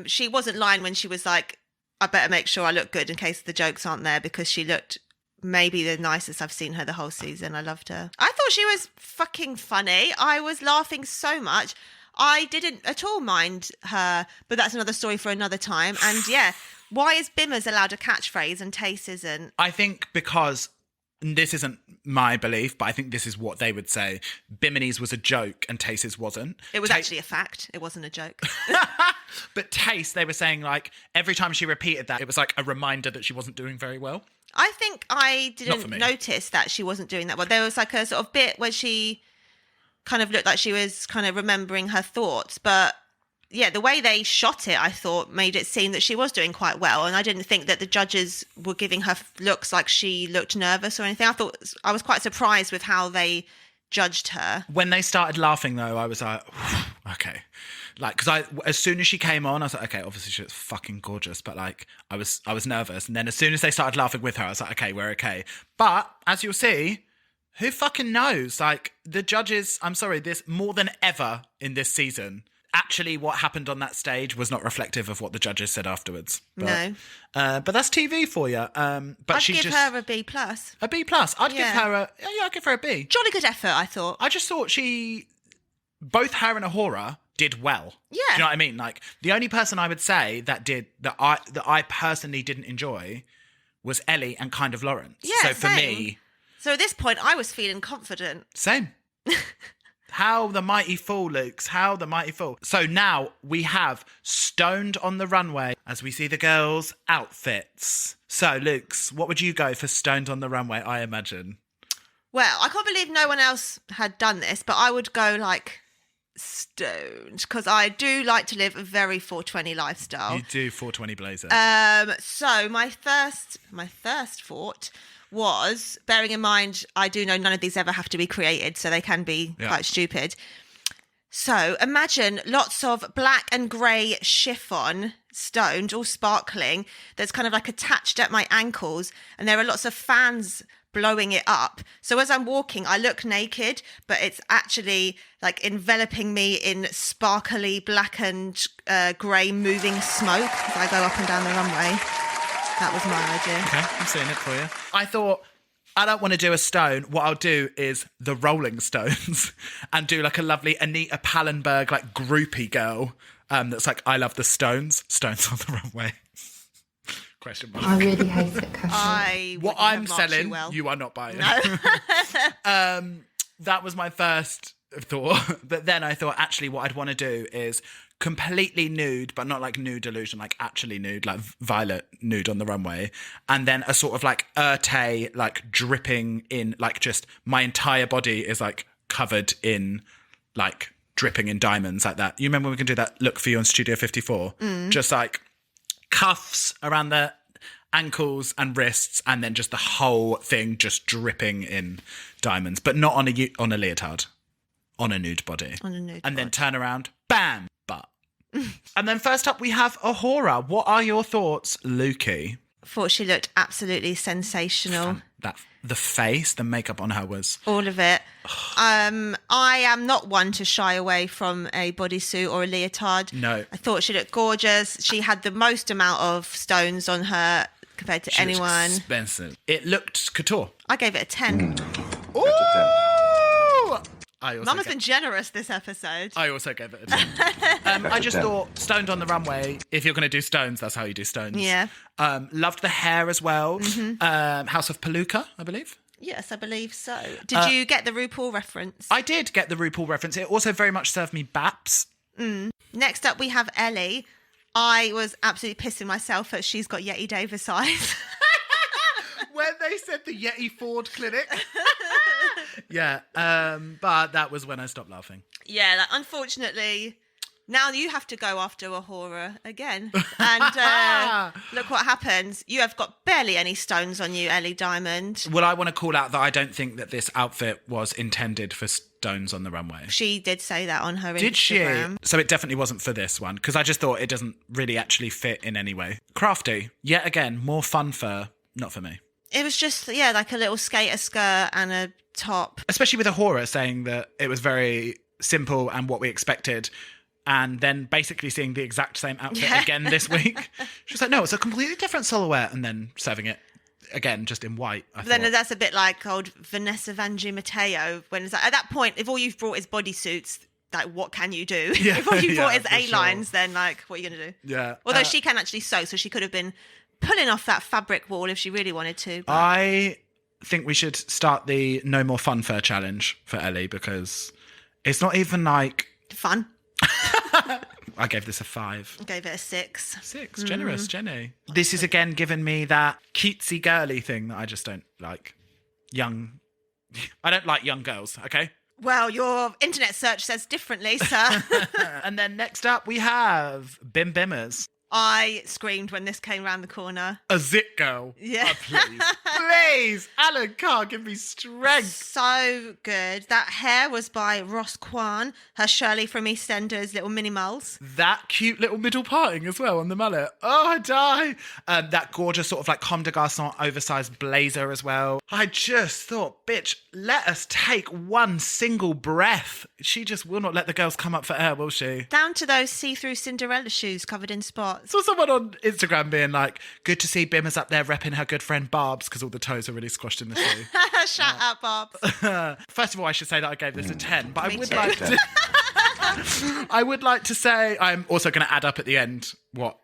She wasn't lying when she was like, I better make sure I look good in case the jokes aren't there, because she looked maybe the nicest I've seen her the whole season. I loved her. I thought she was fucking funny. I was laughing so much. I didn't at all mind her, but that's another story for another time. And yeah, why is Bimmers allowed a catchphrase and Tace isn't? I think because... this isn't my belief, but I think this is what they would say. Bimini's was a joke and Tace's wasn't. It was actually a fact. It wasn't a joke. But Tace, they were saying like every time she repeated that, it was like a reminder that she wasn't doing very well. I think I didn't notice that she wasn't doing that well. There was like a sort of bit where she kind of looked like she was kind of remembering her thoughts, but yeah, the way they shot it, I thought, made it seem that she was doing quite well. And I didn't think that the judges were giving her looks like she looked nervous or anything. I was quite surprised with how they judged her. When they started laughing, though, I was like, okay. Like, because as soon as she came on, I was like, okay, obviously she was fucking gorgeous, but like, I was nervous. And then as soon as they started laughing with her, I was like, okay, we're okay. But as you'll see, who fucking knows? Like, the judges, I'm sorry, this more than ever in this season, actually what happened on that stage was not reflective of what the judges said afterwards. But, no. But that's TV for you. But I'd she give just... her a B+. A B+. I'd give her a B. Jolly good effort, I thought. I just thought both her and Ahura did well. Yeah. Do you know what I mean? Like, the only person I would say that I personally didn't enjoy was Ellie and kind of Laurence. Yeah, so for me... So at this point, I was feeling confident. Same. How the mighty fall, Luke's. How the mighty fall. So now we have Stoned on the Runway as we see the girls' outfits. So, Luke's, what would you go for Stoned on the Runway, I imagine? Well, I can't believe no one else had done this, but I would go like stoned, because I do like to live a very 420 lifestyle. You do 420 blazer. So my first thought was, bearing in mind, I do know none of these ever have to be created, so they can be quite stupid. So imagine lots of black and grey chiffon, stoned, all sparkling, that's kind of like attached at my ankles, and there are lots of fans blowing it up. So as I'm walking, I look naked, but it's actually like enveloping me in sparkly black and grey moving smoke as I go up and down the runway. That was my idea. Okay, I'm seeing it for you. I thought, I don't want to do a stone. What I'll do is the Rolling Stones and do like a lovely Anita Pallenberg, like groupie girl that's like, I love the Stones. Stones on the runway. Question mark. I really hate it, Kasia. What I'm selling, you are not buying. No. That was my first thought. But then I thought, actually, what I'd want to do is completely nude, but not like nude illusion, like actually nude, like Violet nude on the runway. And then a sort of like Urte, like dripping in, like just my entire body is like covered in like dripping in diamonds like that. You remember when we can do that look for you on Studio 54? Just like cuffs around the ankles and wrists, and then just the whole thing just dripping in diamonds, but not on a leotard, on a nude body. On a nude and then body. turn around, bam, butt. And then first up we have Ahura. What are your thoughts, Lukey? Thought she looked absolutely sensational. The face, the makeup on her was... All of it. I am not one to shy away from a bodysuit or a leotard. No. I thought she looked gorgeous. She had the most amount of stones on her compared to She looks anyone. expensive. It looked couture. I gave it a 10. Ooh! Mama's been generous this episode. I also gave it a 10. I just thought stoned on the runway, if you're going to do stones, that's how you do stones. Yeah. Loved the hair as well. House of Palooka, I believe. Yes, I believe so. Did you get the RuPaul reference? I did get the RuPaul reference. It also very much served me baps. Next up, we have Ellie. I was absolutely pissing myself that she's got Yeti Davis eyes. When they said the Yeti Ford Clinic. Yeah, but that was when I stopped laughing. Yeah, unfortunately, now you have to go after Ahura again. And look what happens. You have got barely any stones on you, Ellie Diamond. Well, I want to call out that I don't think that this outfit was intended for stones on the runway. She did say that on her Did Instagram. she? So it definitely wasn't for this one, because I just thought it doesn't really actually fit in any way. Crafty. Yet again, more fun fur. Not for me. It was just, like a little skater skirt and a top. Especially with Ahura saying that it was very simple and what we expected, and then basically seeing the exact same outfit again this week. She was like, no, it's a completely different silhouette, and then serving it again just in white. Then that's a bit like old Vanessa Vanjie Mateo, when it's like, at that point, if all you've brought is bodysuits, like, what can you do? Yeah, if all you've brought is for A-lines, then, like, what are you going to do? Yeah. Although she can actually sew, so she could have been pulling off that fabric wall if she really wanted to. But... I think we should start the No More Fun Fur challenge for Ellie, because it's not even like... Fun. I gave this a 5. I gave it a 6. 6, generous, Jenny. This is again giving me that cutesy girly thing that I just don't like. I don't like young girls, okay? Well, your internet search says differently, sir. And then next up we have Bim Bimmers. I screamed when this came round the corner. A zit girl. Yeah. Oh, please. Please. Alan Carr, give me strength. So good. That hair was by Ross Kwan, her Shirley from EastEnders little mini moles. That cute little middle parting as well on the mullet. Oh, I die. That gorgeous sort of like Comme des Garçons oversized blazer as well. I just thought, bitch, let us take one single breath. She just will not let the girls come up for air, will she? Down to those see-through Cinderella shoes covered in spots. Saw someone on Instagram being like, good to see Bimmers up there repping her good friend Barb's, because all the toes are really squashed in the shoe. Shout out, Bob. First of all, I should say that I gave this a 10, but Me I would too. like to... I would like to say I'm also going to add up at the end what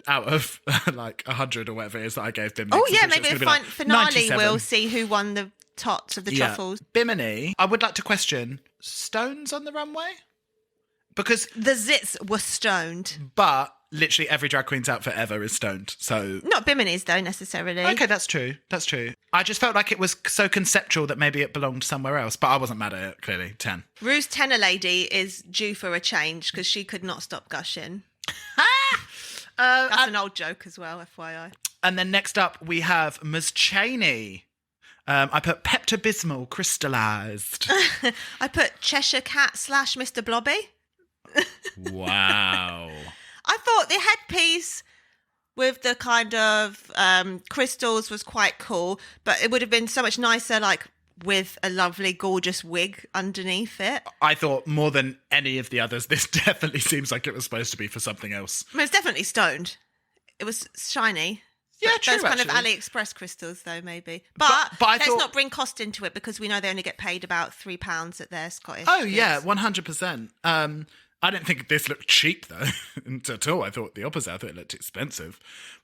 out of like 100 or whatever it is that I gave Bimini. Oh, yeah, maybe the finale we'll see who won the tots of the truffles. Bimini, I would like to question stones on the runway? Because... The zits were stoned. But... literally every drag queen's outfit ever is stoned, so... Not Bimini's, though, necessarily. Okay, that's true. That's true. I just felt like it was so conceptual that maybe it belonged somewhere else, but I wasn't mad at it, clearly. 10. Rue's tenor lady is due for a change because she could not stop gushing. That's an old joke as well, FYI. And then next up, we have Ms. Cheney. I put Pepto-Bismol crystallized. I put Cheshire Cat / Mr. Blobby. Wow. I thought the headpiece with the kind of crystals was quite cool, but it would have been so much nicer, like, with a lovely, gorgeous wig underneath it. I thought more than any of the others, this definitely seems like it was supposed to be for something else. I mean, it's definitely stoned. It was shiny. Yeah, But true, those kind actually. of AliExpress crystals, though, maybe. But I let's thought- not bring cost into it because we know they only get paid about £3 at their Scottish. Oh, yeah, gigs. 100%. I didn't think this looked cheap, though, at all. I thought the opposite. I thought it looked expensive.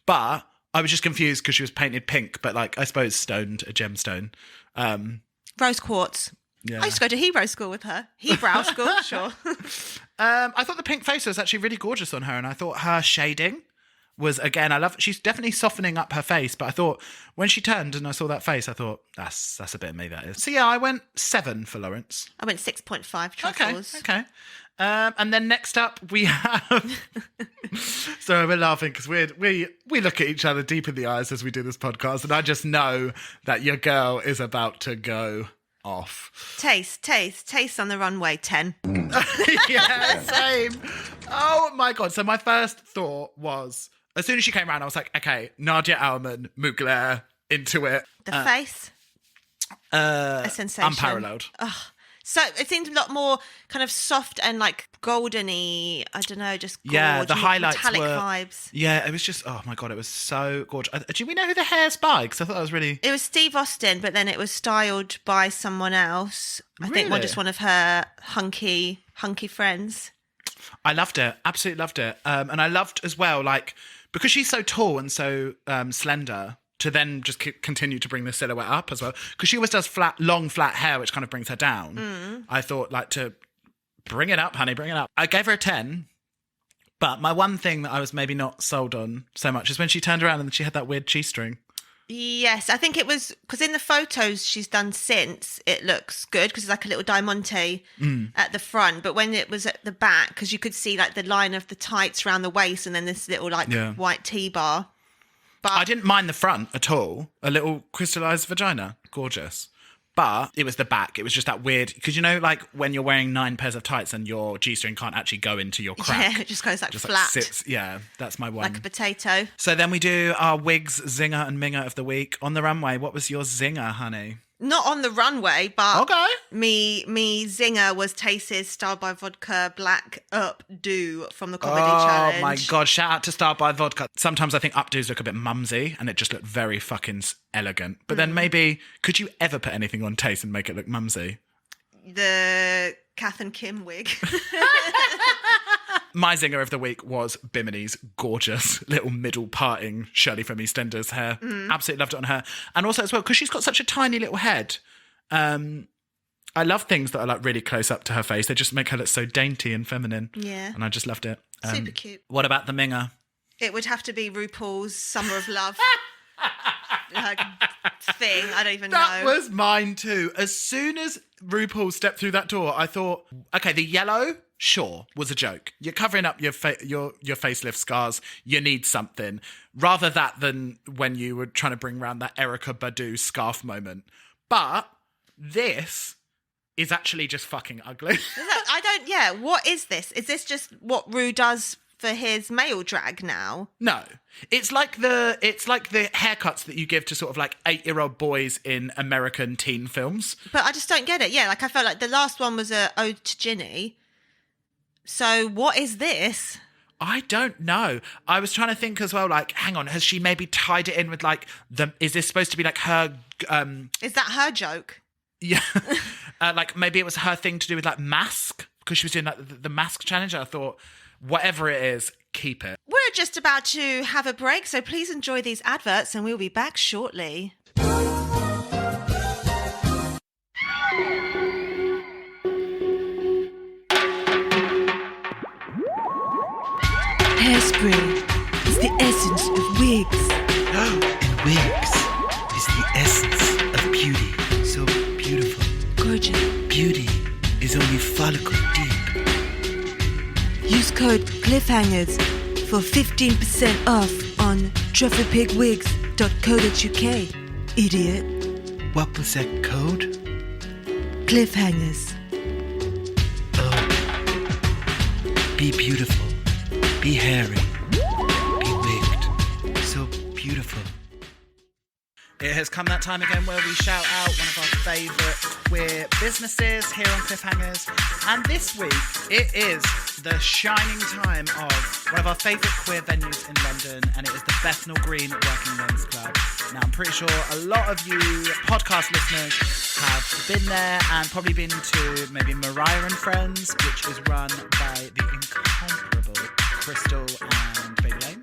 But I was just confused because she was painted pink, but, like, I suppose stoned, a gemstone. Rose quartz. Yeah. I used to go to Hebrew school with her. Hebrew school, sure. I thought the pink face was actually really gorgeous on her, and I thought her shading was, again, she's definitely softening up her face, but I thought when she turned and I saw that face, I thought, that's a bit of me, that is. So yeah, I went 7 for Laurence. I went 6.5 truffles. Okay. And then next up we have So we're laughing because we look at each other deep in the eyes as we do this podcast, and I just know that your girl is about to go off. Taste on the runway, 10. Yeah, same. Oh my God. So my first thought was, as soon as she came around, I was like, okay, Nadia Alman, Mugler, into it. The face? A sensation. Unparalleled. Oh, so it seemed a lot more kind of soft and like goldeny, I don't know, just gorgeous. Yeah, the highlights metallic were... vibes. Yeah, it was just, oh my God, it was so gorgeous. Do we know who the hair's by? Because I thought that was really... It was Steve Austin, but then it was styled by someone else. I think Really? just one of her hunky friends. I loved it. Absolutely loved it. And I loved as well, like, because she's so tall and so slender, to then just continue to bring the silhouette up as well. Because she always does long, flat hair, which kind of brings her down. I thought, like, to bring it up, honey, bring it up. I gave her a 10. But my one thing that I was maybe not sold on so much is when she turned around and she had that weird G-string. Yes, I think it was because in the photos she's done since, it looks good because it's like a little diamante at the front. But when it was at the back, because you could see like the line of the tights around the waist and then this little like white T-bar. But I didn't mind the front at all. A little crystallized vagina. Gorgeous. But it was the back. It was just that weird... Because, you know, like when you're wearing 9 pairs of tights and your G-string can't actually go into your crack. Yeah, it just goes like just flat. Like sits, yeah, that's my one. Like a potato. So then we do our wigs, zinger and minger of the week. On the runway, what was your zinger, honey? Not on the runway, but Okay. me zinger was Tace's Styled by Vodka Black Updo from the Comedy Challenge. Oh my God, shout out to Styled by Vodka. Sometimes I think updos look a bit mumsy and it just looked very fucking elegant. But then maybe, could you ever put anything on Tace and make it look mumsy? The Kath and Kim wig. My zinger of the week was Bimini's gorgeous little middle parting Shirley from EastEnders hair. Absolutely loved it on her. And also as well, because she's got such a tiny little head, I love things that are like really close up to her face. They just make her look so dainty and feminine. Yeah. And I just loved it. Super cute. What about the minger? It would have to be RuPaul's Summer of Love thing. I don't even know. That was mine too. As soon as RuPaul stepped through that door, I thought, okay, the yellow, sure, was a joke. You're covering up your facelift scars. You need something. Rather that than when you were trying to bring around that Erykah Badu scarf moment. But this is actually just fucking ugly. What is this? Is this just what Ru does for his male drag now? No. It's like the haircuts that you give to sort of like 8-year-old boys in American teen films. But I just don't get it. Yeah, like I felt like the last one was a ode to Ginny. So what is this? I don't know. I was trying to think as well, like, hang on, has she maybe tied it in with like is this supposed to be like her Is that her joke? Yeah. Like maybe it was her thing to do with like mask, because she was doing like the mask challenge. I thought, whatever it is, keep it. We're just about to have a break, so please enjoy these adverts and we'll be back shortly. Hairspray is the essence of wigs. And wigs is the essence of beauty. So beautiful. Gorgeous. Beauty is only follicle deep. Use code Cliffhangers for 15% off on trufflepigwigs.co.uk. Idiot. What was that code? Cliffhangers. Oh. Be beautiful. Be hairy. Be wigged. So beautiful. It has come that time again where we shout out one of our favourite queer businesses here on Cliffhangers. And this week, it is the shining time of one of our favourite queer venues in London, and it is the Bethnal Green Working Men's Club. Now, I'm pretty sure a lot of you podcast listeners have been there and probably been to maybe Mariah and Friends, which is run by the incomparable Crystal and Baby Lane.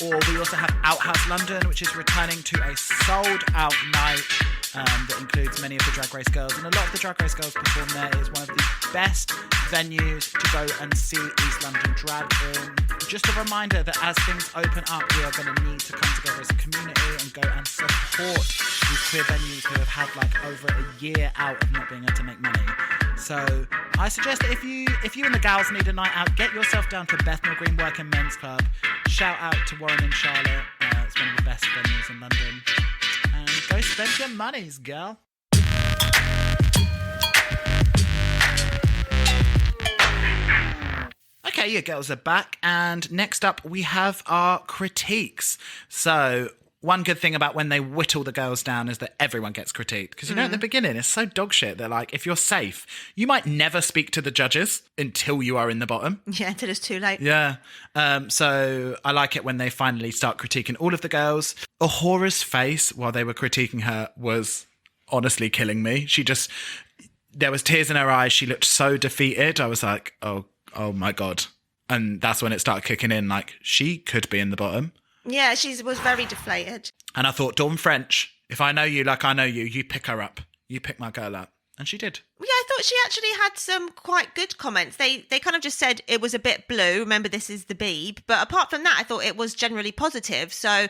Or we also have Outhouse London, which is returning to a sold-out night that includes many of the Drag Race girls. And a lot of the Drag Race girls perform there. It is one of the best venues to go and see East London drag in. Just a reminder that as things open up, we are going to need to come together as a community and go and support these queer venues who have had like over a year out of not being able to make money. So I suggest that if you and the gals need a night out, get yourself down to Bethnal Green Working Men's Club. Shout out to Warren and Charlotte. It's one of the best venues in London. And go spend your monies, girl. Okay, you girls are back. And next up, we have our critiques. So one good thing about when they whittle the girls down is that everyone gets critiqued. Because, at the beginning, it's so dog shit. They're like, if you're safe, you might never speak to the judges until you are in the bottom. Yeah, until it's too late. Yeah. So I like it when they finally start critiquing all of the girls. Ahora's face while they were critiquing her was honestly killing me. There was tears in her eyes. She looked so defeated. I was like, oh my God. And that's when it started kicking in. Like, she could be in the bottom. Yeah, she was very deflated. And I thought, Dawn French, if I know you like I know you, you pick her up. You pick my girl up. And she did. Yeah, I thought she actually had some quite good comments. They kind of just said it was a bit blue. Remember, this is the Beeb. But apart from that, I thought it was generally positive. So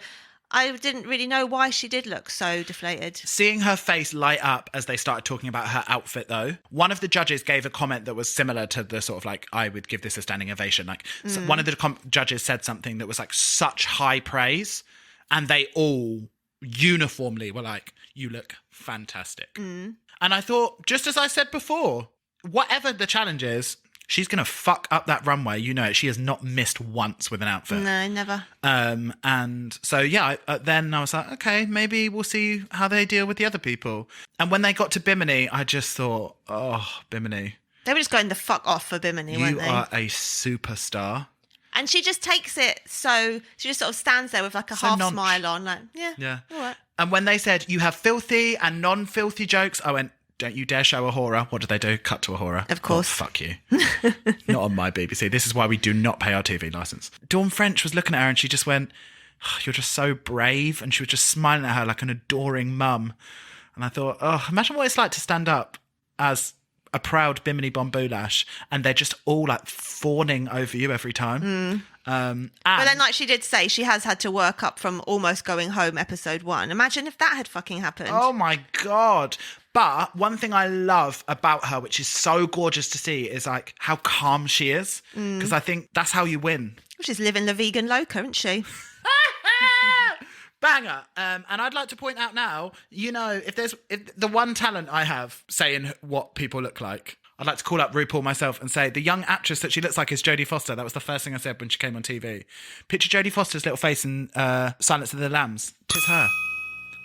I didn't really know why she did look so deflated. Seeing her face light up as they started talking about her outfit, though, one of the judges gave a comment that was similar to the sort of like, I would give this a standing ovation. Like, so one of the judges said something that was like such high praise, and they all uniformly were like, you look fantastic. And I thought, just as I said before, whatever the challenge is, she's going to fuck up that runway. You know it. She has not missed once with an outfit. No, never. And so, yeah, then I was like, okay, maybe we'll see how they deal with the other people. And when they got to Bimini, I just thought, oh, Bimini. They were just going the fuck off for Bimini, weren't they? You are a superstar. And she just takes it so, she just sort of stands there with like a half smile on, like, yeah. All right. And when they said, you have filthy and non-filthy jokes, I went, don't you dare show Ahura. What do they do? Cut to Ahura. Of course. Oh, fuck you. Not on my BBC. This is why we do not pay our TV licence. Dawn French was looking at her and she just went, oh, you're just so brave. And she was just smiling at her like an adoring mum. And I thought, oh, imagine what it's like to stand up as a proud Bimini Bomboulash and they're just all like fawning over you every time. But then, like she did say, she has had to work up from almost going home episode 1. Imagine if that had fucking happened. Oh my God. But one thing I love about her, which is so gorgeous to see, is like how calm she is. Because I think that's how you win. She's living the vegan loca, isn't she? Banger. And I'd like to point out now, if the one talent I have saying what people look like, I'd like to call up RuPaul myself and say the young actress that she looks like is Jodie Foster. That was the first thing I said when she came on TV. Picture Jodie Foster's little face in Silence of the Lambs. Tis her.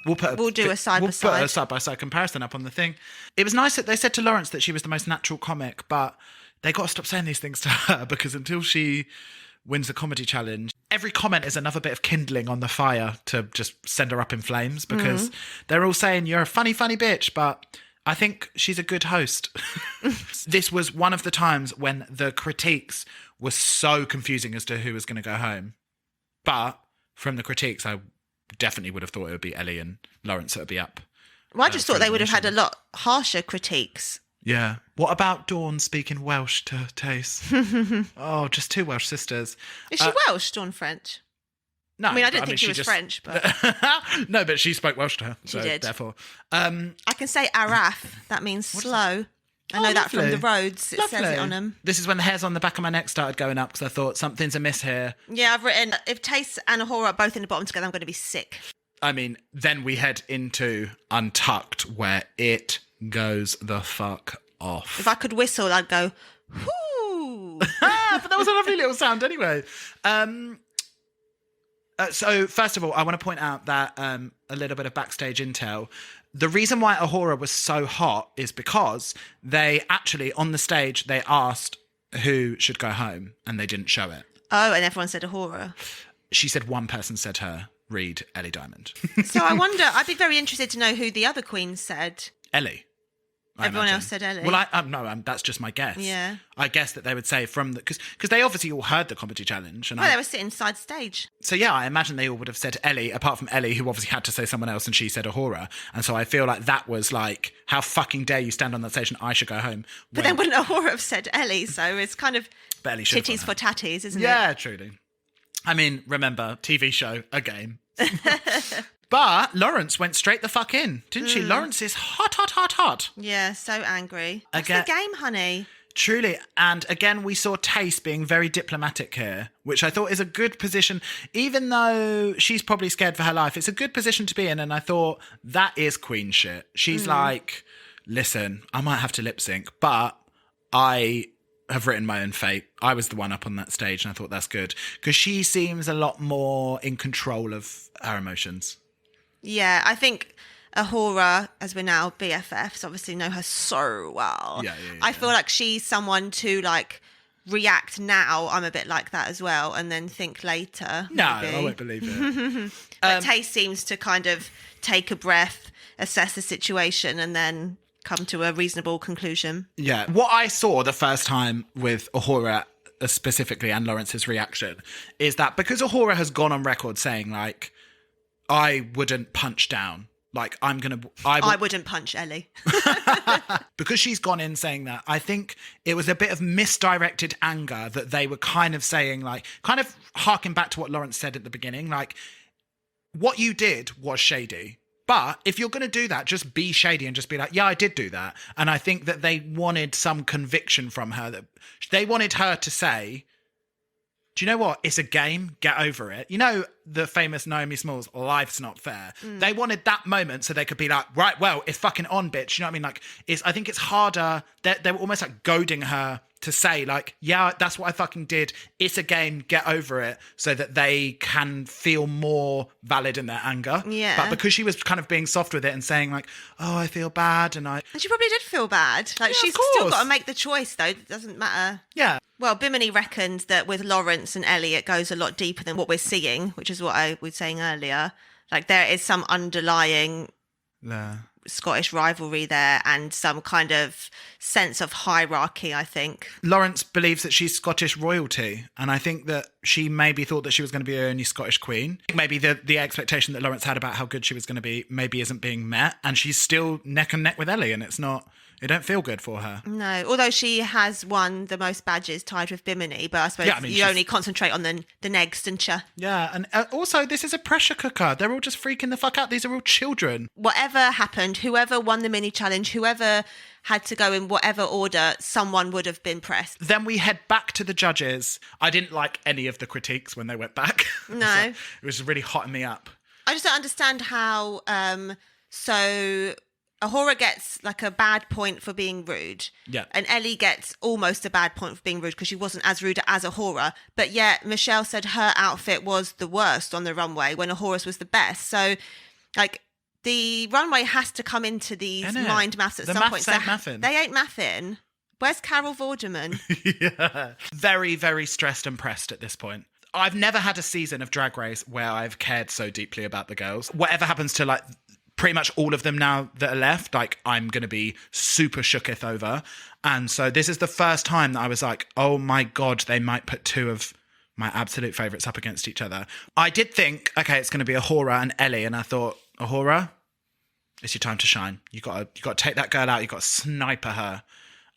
We'll do a side-by-side. We'll put a side-by-side comparison up on the thing. It was nice that they said to Laurence that she was the most natural comic, but they got to stop saying these things to her because until she wins the comedy challenge, every comment is another bit of kindling on the fire to just send her up in flames because they're all saying you're a funny, funny bitch, but I think she's a good host. This was one of the times when the critiques were so confusing as to who was going to go home. But from the critiques, I definitely would have thought it would be Ellie and Laurence that would be up. Well, I just thought they would have had a lot harsher critiques. Yeah. What about Dawn speaking Welsh to Tace? Oh, just two Welsh sisters. Is she Welsh, Dawn French? No, I don't think she was French, but no, but she spoke Welsh to her. She did. Therefore, I can say araf. That means slow. I know that from the roads. It says it on them. This is when the hairs on the back of my neck started going up because I thought something's amiss here. Yeah, I've written if Tace and Ahura are both in the bottom together, I'm going to be sick. I mean, then we head into Untucked, where it goes the fuck off. If I could whistle, I'd go, whoo. But that was a lovely little sound anyway. So first of all, I want to point out that a little bit of backstage intel. The reason why Ahura was so hot is because they actually, on the stage, they asked who should go home and they didn't show it. Oh, and everyone said Ahura. She said one person said her, read Ellie Diamond. So I wonder, I'd be very interested to know who the other queens said. Ellie. Everyone else said Ellie. Well, that's just my guess. Yeah. I guess that they would say from the... Because they obviously all heard the comedy challenge. And they were sitting side stage. So, yeah, I imagine they all would have said Ellie, apart from Ellie, who obviously had to say someone else, and she said Ahura. And so I feel like that was like, how fucking dare you stand on that stage and I should go home. But then wouldn't Ahura have said Ellie? So it's kind of titties for tatties, isn't it? Yeah, truly. I mean, remember, TV show, a game. But Laurence went straight the fuck in, didn't she? Laurence is hot. Yeah, so angry. What's Again- the game, honey? Truly. And again, we saw Tace being very diplomatic here, which I thought is a good position. Even though she's probably scared for her life, it's a good position to be in. And I thought, that is queen shit. She's like, listen, I might have to lip sync, but I have written my own fate. I was the one up on that stage, and I thought that's good. Because she seems a lot more in control of her emotions. Yeah, I think Ahura, as we're now BFFs, obviously know her so well. Yeah. I feel like she's someone to like react now. I'm a bit like that as well, and then think later. No, maybe. I won't believe it. But Tace seems to kind of take a breath, assess the situation, and then come to a reasonable conclusion. Yeah. What I saw the first time with Ahura specifically and Laurence's reaction is that because Ahura has gone on record saying like, I wouldn't punch down. Like, I wouldn't punch Ellie. because she's gone in saying that, I think it was a bit of misdirected anger that they were kind of saying, like, kind of harking back to what Laurence said at the beginning. Like, what you did was shady. But if you're going to do that, just be shady and just be like, yeah, I did do that. And I think that they wanted some conviction from her. That they wanted her to say, do you know what? It's a game. Get over it. You know, the famous Naomi Smalls, life's not fair. They wanted that moment so they could be like, right, well, it's fucking on, bitch. You know what I mean? Like, I think it's harder. They were almost like goading her to say like, yeah, that's what I fucking did. It's a game. Get over it, so that they can feel more valid in their anger. Yeah. But because she was kind of being soft with it and saying like, oh, I feel bad. And she probably did feel bad. Like, Yeah, she's of still course. got to make the choice, though. It doesn't matter. Yeah. Well, Bimini reckons that with Laurence and Ellie, it goes a lot deeper than what we're seeing, which is what I was saying earlier. Like, there is some underlying Scottish rivalry there and some kind of sense of hierarchy, I think. Laurence believes that she's Scottish royalty, and I think that she maybe thought that she was going to be the only Scottish queen. Maybe the expectation that Laurence had about how good she was going to be maybe isn't being met, and she's still neck and neck with Ellie, and it don't feel good for her. No, although she has won the most badges tied with Bimini, but I suppose you only concentrate on the negs, don't you? Yeah, and also this is a pressure cooker. They're all just freaking the fuck out. These are all children. Whatever happened, whoever won the mini challenge, whoever had to go in whatever order, someone would have been pressed. Then we head back to the judges. I didn't like any of the critiques when they went back. No. It was really hotting me up. I just don't understand how, so Ahura gets like a bad point for being rude. Yeah. And Ellie gets almost a bad point for being rude because she wasn't as rude as Ahura. But yet Michelle said her outfit was the worst on the runway when Ahura's was the best. So, like, the runway has to come into these Innit? mind maths at The some maths point. ain't mathing. They ain't mathing. Where's Carol Vorderman? Yeah. Very, very stressed and pressed at this point. I've never had a season of Drag Race where I've cared so deeply about the girls. Whatever happens to like pretty much all of them now that are left, like I'm going to be super shooketh over. And so this is the first time that I was like, oh my God, they might put two of my absolute favourites up against each other. I did think, okay, it's going to be Ahura and Ellie. And I thought, Ahura, it's your time to shine. You got to take that girl out. You got to sniper her.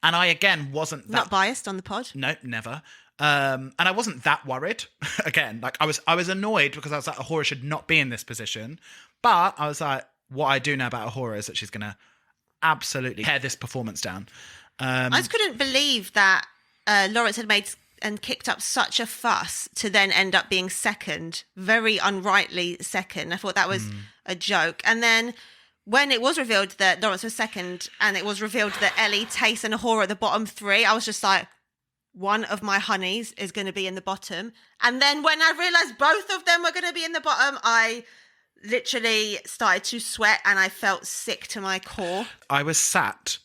And I, again, wasn't that... Not biased on the pod? No, never. And I wasn't that worried. Again, like I was annoyed because I was like, Ahura should not be in this position. But I was like, what I do know about Ahura is that she's going to absolutely tear this performance down. I just couldn't believe that Laurence had made and kicked up such a fuss to then end up being second, very unrightly second. I thought that was a joke. And then when it was revealed that Laurence was second and it was revealed that Ellie, Tace and Ahura at the bottom three, I was just like, one of my honeys is going to be in the bottom. And then when I realised both of them were going to be in the bottom, I literally started to sweat and I felt sick to my core. I was sat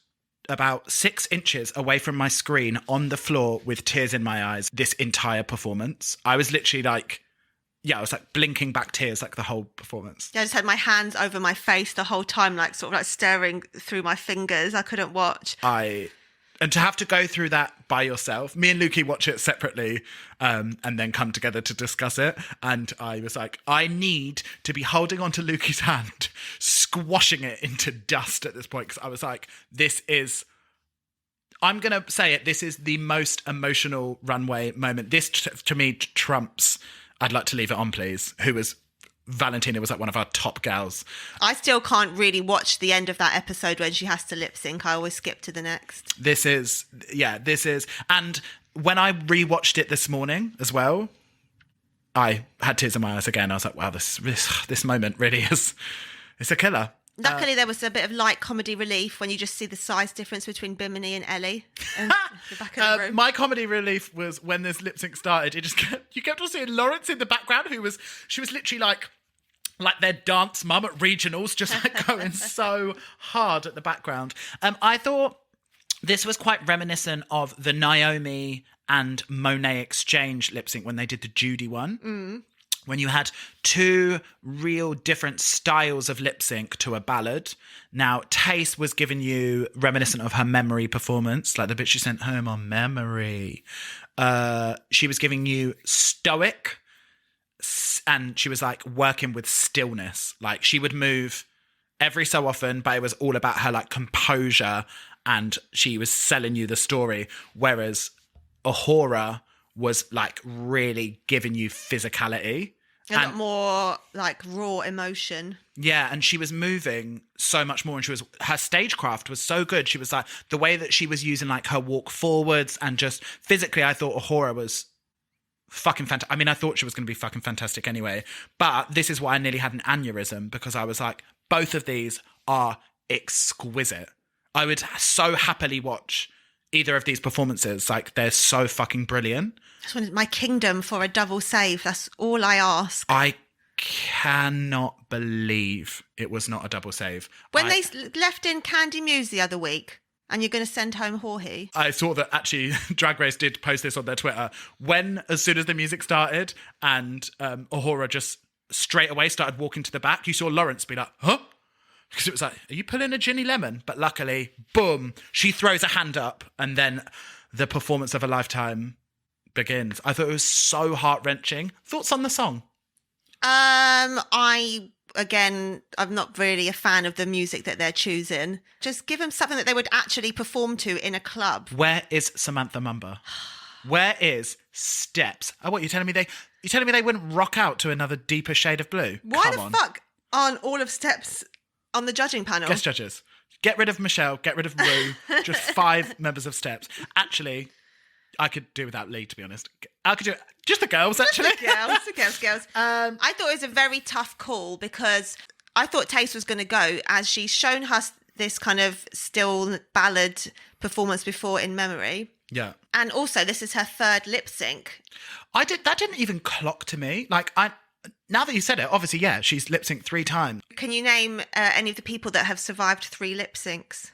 about 6 inches away from my screen on the floor with tears in my eyes this entire performance. I was literally like, I was like blinking back tears like the whole performance. I just had my hands over my face the whole time, like sort of like staring through my fingers. I couldn't watch. And to have to go through that by yourself, me and Lukey watch it separately and then come together to discuss it. And I was like, I need to be holding onto Lukey's hand, squashing it into dust at this point. Because I was like, I'm going to say it, this is the most emotional runway moment. This, to me, trumps I'd Like to Leave It On, Please, who was Valentina was like one of our top gals. I still can't really watch the end of that episode when she has to lip sync. I always skip to the next. This is, and when I rewatched it this morning as well, I had tears in my eyes again. I was like, wow, this moment really is, it's a killer. Luckily, there was a bit of light comedy relief when you just see the size difference between Bimini and Ellie in the back of the room. My comedy relief was when this lip sync started. You kept on seeing Laurence in the background, she was literally like their dance mum at regionals, just like going so hard at the background. I thought this was quite reminiscent of the Naomi and Monet exchange lip sync when they did the Judy one. When you had two real different styles of lip sync to a ballad. Now, Tace was giving you reminiscent of her Memory performance, like the bit she sent home on Memory. She was giving you stoic, and she was like working with stillness. Like she would move every so often, but it was all about her like composure, and she was selling you the story. Whereas Ahura was like really giving you physicality. A lot more like raw emotion. Yeah, and she was moving so much more, and her stagecraft was so good. She was like, the way that she was using like her walk forwards, and just physically, I thought Ahura was fucking fantastic. I mean, I thought she was going to be fucking fantastic anyway, but this is why I nearly had an aneurysm, because I was like, both of these are exquisite. I would so happily watch either of these performances. Like, they're so fucking brilliant. This one is my kingdom for a double save. That's all I ask. I cannot believe it was not a double save. When they left in Candy Muse the other week, and you're going to send home Jorge. I saw that actually Drag Race did post this on their Twitter. As soon as the music started and Ahura just straight away started walking to the back, you saw Laurence be like, huh? Because it was like, are you pulling a Ginny Lemon? But luckily, boom, she throws a hand up, and then the performance of a lifetime begins. I thought it was so heart-wrenching. Thoughts on the song? I'm not really a fan of the music that they're choosing. Just give them something that they would actually perform to in a club. Where is Samantha Mumba? Where is Steps? Oh, what, you're telling me they wouldn't rock out to another deeper shade of blue? Why the fuck aren't all of Steps on the judging panel? Guest judges. Get rid of Michelle, get rid of Rue. Just 5 members of Steps. Actually, I could do without Lee, to be honest. I could do it. Just the girls, actually. The girls. I thought it was a very tough call, because I thought Tace was going to go, as she's shown us this kind of still ballad performance before in Memory. Yeah. And also, this is her third lip sync. That didn't even clock to me. Now that you said it, obviously, yeah, she's lip synced 3 times. Can you name any of the people that have survived 3 lip syncs?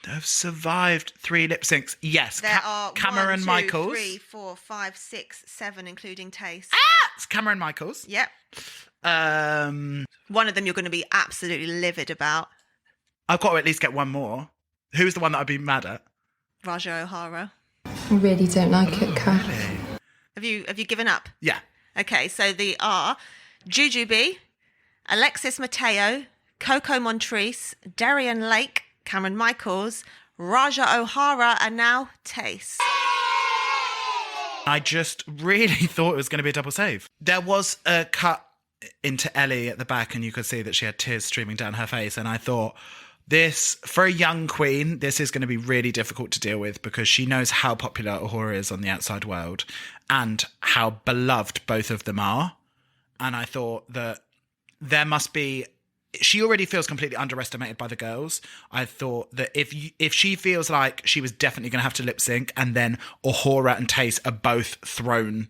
Have survived 3 lip syncs. Yes. There are Cameron 1, 2, Michaels. 3, 4, 5, 6, 7, including Tace. It's Cameron Michaels. Yep. One of them you're going to be absolutely livid about. I've got to at least get one more. Who's the one that I'd be mad at? Raja O'Hara. I really don't like it, Kat. Really? Have you given up? Yeah. Okay, so they are Jujubee, Alexis Mateo, Coco Montrese, Darian Lake, Cameron Michaels, Raja O'Hara, and now Tace. I just really thought it was going to be a double save. There was a cut into Ellie at the back, and you could see that she had tears streaming down her face, and I thought, this, for a young queen, this is going to be really difficult to deal with, because she knows how popular Ahura is on the outside world and how beloved both of them are. And I thought that there must be... She already feels completely underestimated by the girls. I thought that if she feels like she was definitely going to have to lip sync, and then Ahura and Tace are both thrown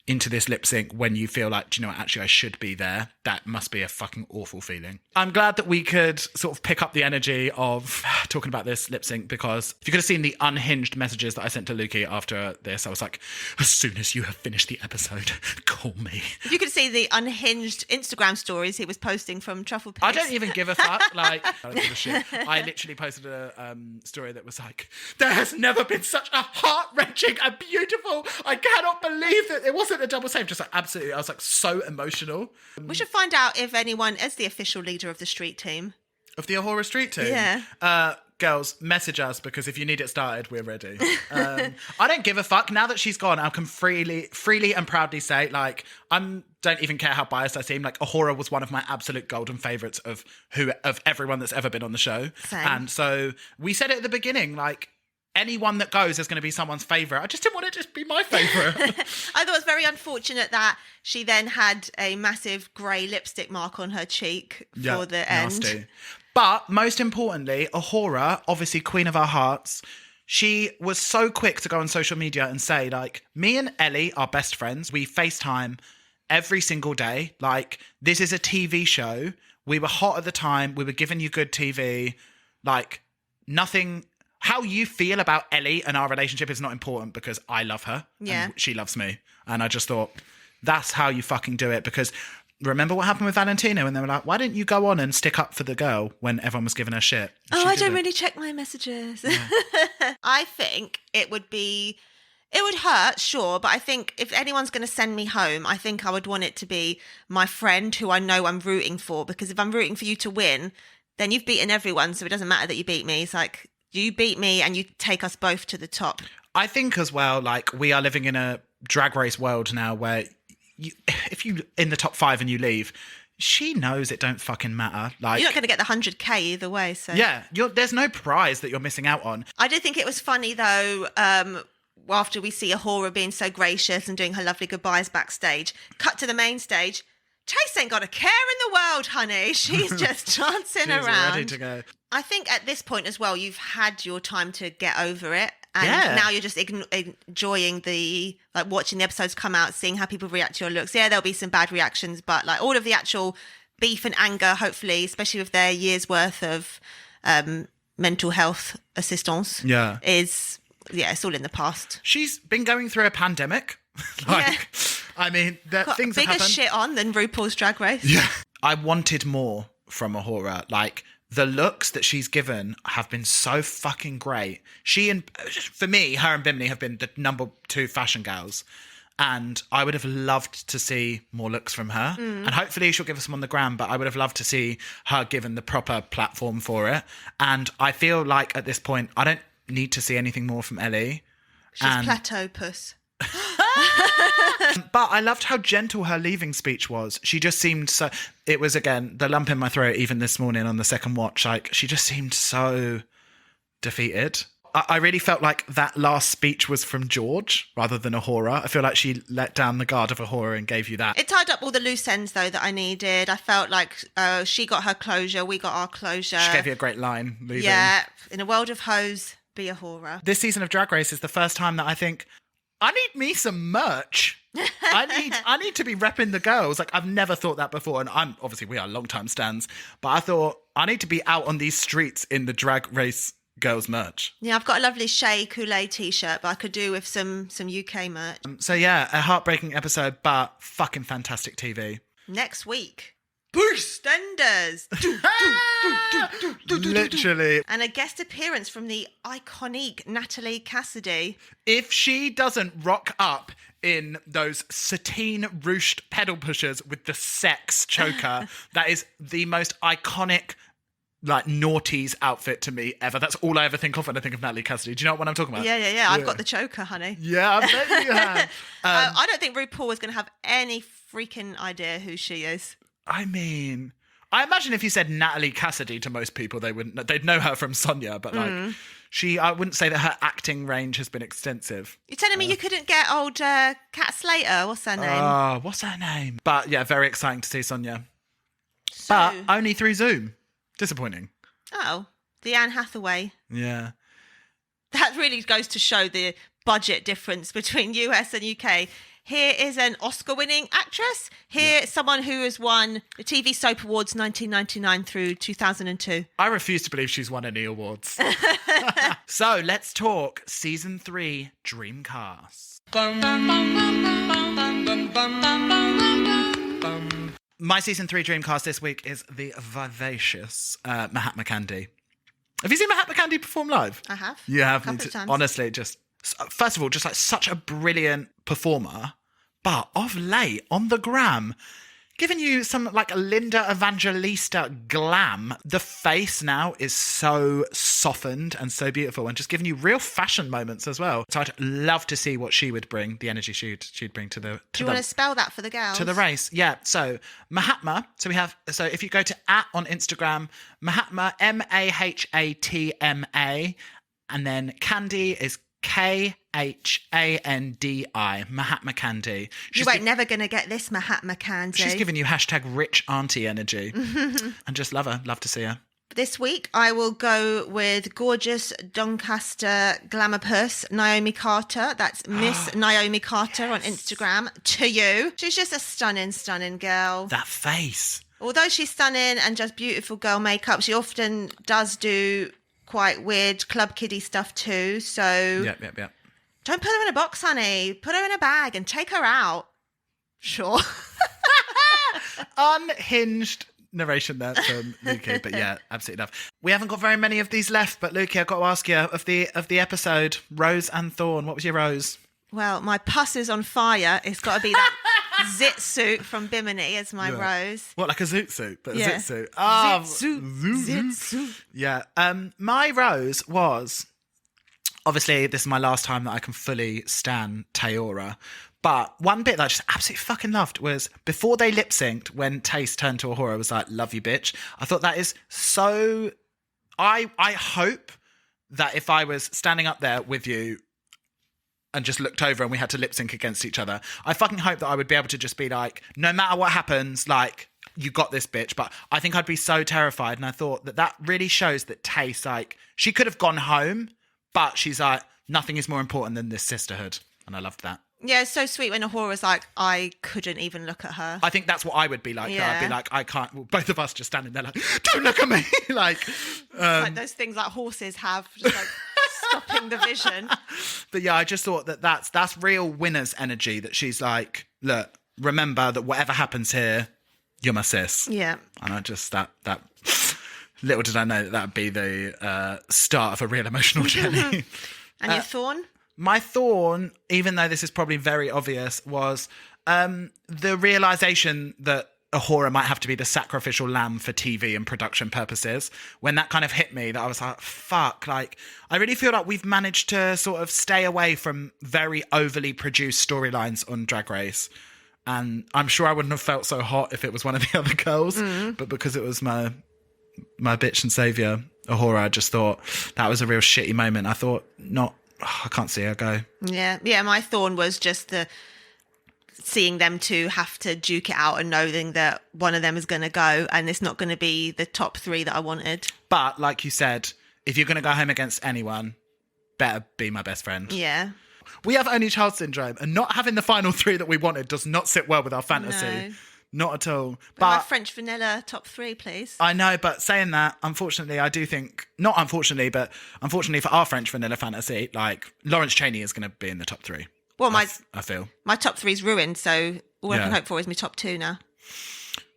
into this lip sync when you feel like, do you know what, actually I should be there, that must be a fucking awful feeling. I'm glad that we could sort of pick up the energy of talking about this lip sync, because if you could have seen the unhinged messages that I sent to Lukey after this, I was like, as soon as you have finished the episode, call me. If you could see the unhinged Instagram stories he was posting from Truffle Pig. I don't even give a fuck. I don't give a shit. I literally posted a story that was like, there has never been such a heart-wrenching and beautiful, I cannot believe that it wasn't a double save. Just like, absolutely, I was like so emotional. We should find out if anyone is the official leader of the street team. Of the Ahura Street team? Yeah. girls, message us, because if you need it started, we're ready. I don't give a fuck. Now that she's gone, I can freely and proudly say, like, don't even care how biased I seem. Like, Ahura was one of my absolute golden favourites of everyone that's ever been on the show. Same. And so we said it at the beginning, like, anyone that goes is going to be someone's favourite. I just didn't want it to just be my favourite. I thought it was very unfortunate that she then had a massive grey lipstick mark on her cheek for the end. Nasty. But most importantly, Ahura, obviously queen of our hearts, she was so quick to go on social media and say, like, me and Ellie are best friends. We FaceTime every single day. Like, this is a TV show. We were hot at the time. We were giving you good TV. Like, nothing... How you feel about Ellie and our relationship is not important, because I love her and she loves me. And I just thought, that's how you fucking do it. Because remember what happened with Valentina when they were like, why didn't you go on and stick up for the girl when everyone was giving her shit? Oh, I don't really check my messages. Yeah. I think it would hurt, sure. But I think if anyone's going to send me home, I think I would want it to be my friend who I know I'm rooting for. Because if I'm rooting for you to win, then you've beaten everyone. So it doesn't matter that you beat me. It's like, you beat me and you take us both to the top. I think as well, like, we are living in a drag race world now where if you in the top 5 and you leave, she knows it don't fucking matter. Like, you're not going to get the 100k either way. So yeah, there's no prize that you're missing out on. I did think it was funny though, after we see Ahura being so gracious and doing her lovely goodbyes backstage, cut to the main stage. Chase ain't got a care in the world, honey. She's just dancing around. Ready to go. I think at this point as well, you've had your time to get over it. And now you're just enjoying watching the episodes come out, seeing how people react to your looks. Yeah, there'll be some bad reactions, but like all of the actual beef and anger, hopefully, especially with their year's worth of mental health assistance, it's all in the past. She's been going through a pandemic. I mean, things have happened. Bigger shit on than RuPaul's Drag Race. Yeah. I wanted more from Ahura. Like, the looks that she's given have been so fucking great. For me, her and Bimini have been the number 2 fashion gals. And I would have loved to see more looks from her. And hopefully she'll give us some on the gram, but I would have loved to see her given the proper platform for it. And I feel like at this point, I don't need to see anything more from Ellie. She's plateau puss. But I loved how gentle her leaving speech was. She just seemed so... It was, again, the lump in my throat even this morning on the second watch. Like, she just seemed so defeated. I really felt like that last speech was from George rather than Ahura. I feel like she let down the guard of Ahura and gave you that. It tied up all the loose ends, though, that I needed. I felt like she got her closure, we got our closure. She gave you a great line leaving. Yeah, in a world of hoes, be Ahura. This season of Drag Race is the first time that I think, I need me some merch. I need to be repping the girls. Like, I've never thought that before. And we are long-time stans. But I thought, I need to be out on these streets in the Drag Race girls merch. Yeah, I've got a lovely Shea Coulee t-shirt, but I could do with some UK merch. So yeah, a heartbreaking episode, but fucking fantastic TV. Next week, EastEnders. Literally. And a guest appearance from the iconic Natalie Cassidy. If she doesn't rock up in those sateen ruched pedal pushers with the sex choker, that is the most iconic, like, naughties outfit to me ever. That's all I ever think of when I think of Natalie Cassidy. Do you know what I'm talking about? Yeah. I've got the choker, honey. Yeah, I bet you have. I don't think RuPaul is going to have any freaking idea who she is. I mean, I imagine if you said Natalie Cassidy to most people, they'd know her from Sonia, but like, I wouldn't say that her acting range has been extensive. You're telling me you couldn't get old Kat Slater? What's her name? Oh, what's her name? But yeah, very exciting to see Sonia. But only through Zoom. Disappointing. Oh, the Anne Hathaway. Yeah. That really goes to show the budget difference between US and UK. Here is an Oscar-winning actress. Here, someone who has won the TV Soap Awards 1999 through 2002. I refuse to believe she's won any awards. So, let's talk Season 3 Dreamcast. My Season 3 Dreamcast this week is the vivacious Mahatma Candy. Have you seen Mahatma Candy perform live? I have. You have? A couple of times. Honestly, just... First of all, just like such a brilliant performer, but of late, on the gram, Giving you some like Linda Evangelista glam. The face now is so softened and so beautiful, and just giving you real fashion moments as well. So I'd love to see what she would bring, the energy she'd bring to the. Do you want to spell that for the girls? To the race, yeah. So Mahatma. So if you go to @ on Instagram, Mahatma, MAHATMA, and then Candy is KHANDI, Mahatma Candy. You ain't never going to get this Mahatma Candy. She's giving you #rich auntie energy. And just love her. Love to see her. This week, I will go with gorgeous Doncaster glamour puss, Naomi Carter. That's Miss Naomi Carter on Instagram. To you. She's just a stunning, stunning girl. That face. Although she's stunning and just beautiful girl makeup, she often does do quite weird club kiddie stuff too. So Yep. don't put her in a box, honey. Put her in a bag and take her out. Sure. Unhinged narration there from Lukey, but yeah, absolutely love. We haven't got very many of these left, but Lukey, I've got to ask you, of the episode, Rose and Thorn, what was your rose? Well, my puss is on fire. It's got to be that zit suit from Bimini as my rose. What, like a zoot suit? But Yeah. a zit suit. Oh, Zit suit. yeah. My rose was, obviously, this is my last time that I can fully stan Taora. But one bit that I just absolutely fucking loved was before they lip synced, when Tace turned to Ahura, was like, "Love you, bitch." I thought that is so. I hope that if I was standing up there with you and just looked over and we had to lip sync against each other, I fucking hope that I would be able to just be like, no matter what happens, like, you got this, bitch. But I think I'd be so terrified. And I thought that really shows that Tace, like, she could have gone home, but she's like, nothing is more important than this sisterhood. And I loved that. Yeah, it's so sweet when Ahura's like, I couldn't even look at her. I think that's what I would be like. Yeah. I'd be like, I can't. Well, both of us just standing there like, don't look at me. like those things like horses have, just like stopping the vision. But yeah, I just thought that's real winner's energy, that she's like, look, remember that whatever happens here, you're my sis. Yeah. And I just, that little did I know that would be the start of a real emotional journey. And your thorn? My thorn, even though this is probably very obvious, was the realisation that Ahura might have to be the sacrificial lamb for TV and production purposes. When that kind of hit me, that I was like, fuck, like, I really feel like we've managed to sort of stay away from very overly produced storylines on Drag Race. And I'm sure I wouldn't have felt so hot if it was one of the other girls, but because it was my bitch and saviour, Ahura, I just thought that was a real shitty moment. I thought, I can't see her go. Yeah. My thorn was just seeing them two have to duke it out and knowing that one of them is going to go and it's not going to be the top three that I wanted. But like you said, if you're going to go home against anyone, better be my best friend. Yeah. We have only child syndrome, and not having the final three that we wanted does not sit well with our fantasy. No. Not at all. But my French vanilla top three, please. I know, but saying that, unfortunately, I do think, not unfortunately, but unfortunately for our French vanilla fantasy, like, Lawrence Chaney is going to be in the top three. Well, I feel. My top three's ruined, so all I can hope for is my top two now.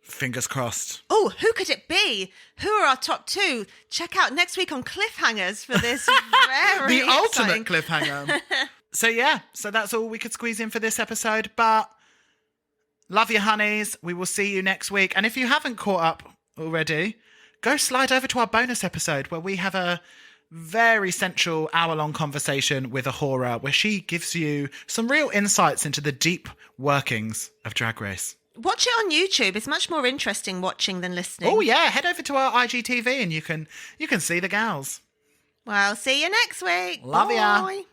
Fingers crossed. Oh, who could it be? Who are our top two? Check out next week on Cliffhangers for this very The ultimate exciting cliffhanger. So that's all we could squeeze in for this episode, but love you, honeys. We will see you next week. And if you haven't caught up already, go slide over to our bonus episode where we have a very sensual hour-long conversation with Ahura where she gives you some real insights into the deep workings of Drag Race. Watch it on YouTube. It's much more interesting watching than listening. Oh, yeah. Head over to our IGTV and you can see the gals. Well, see you next week. Love ya. Bye.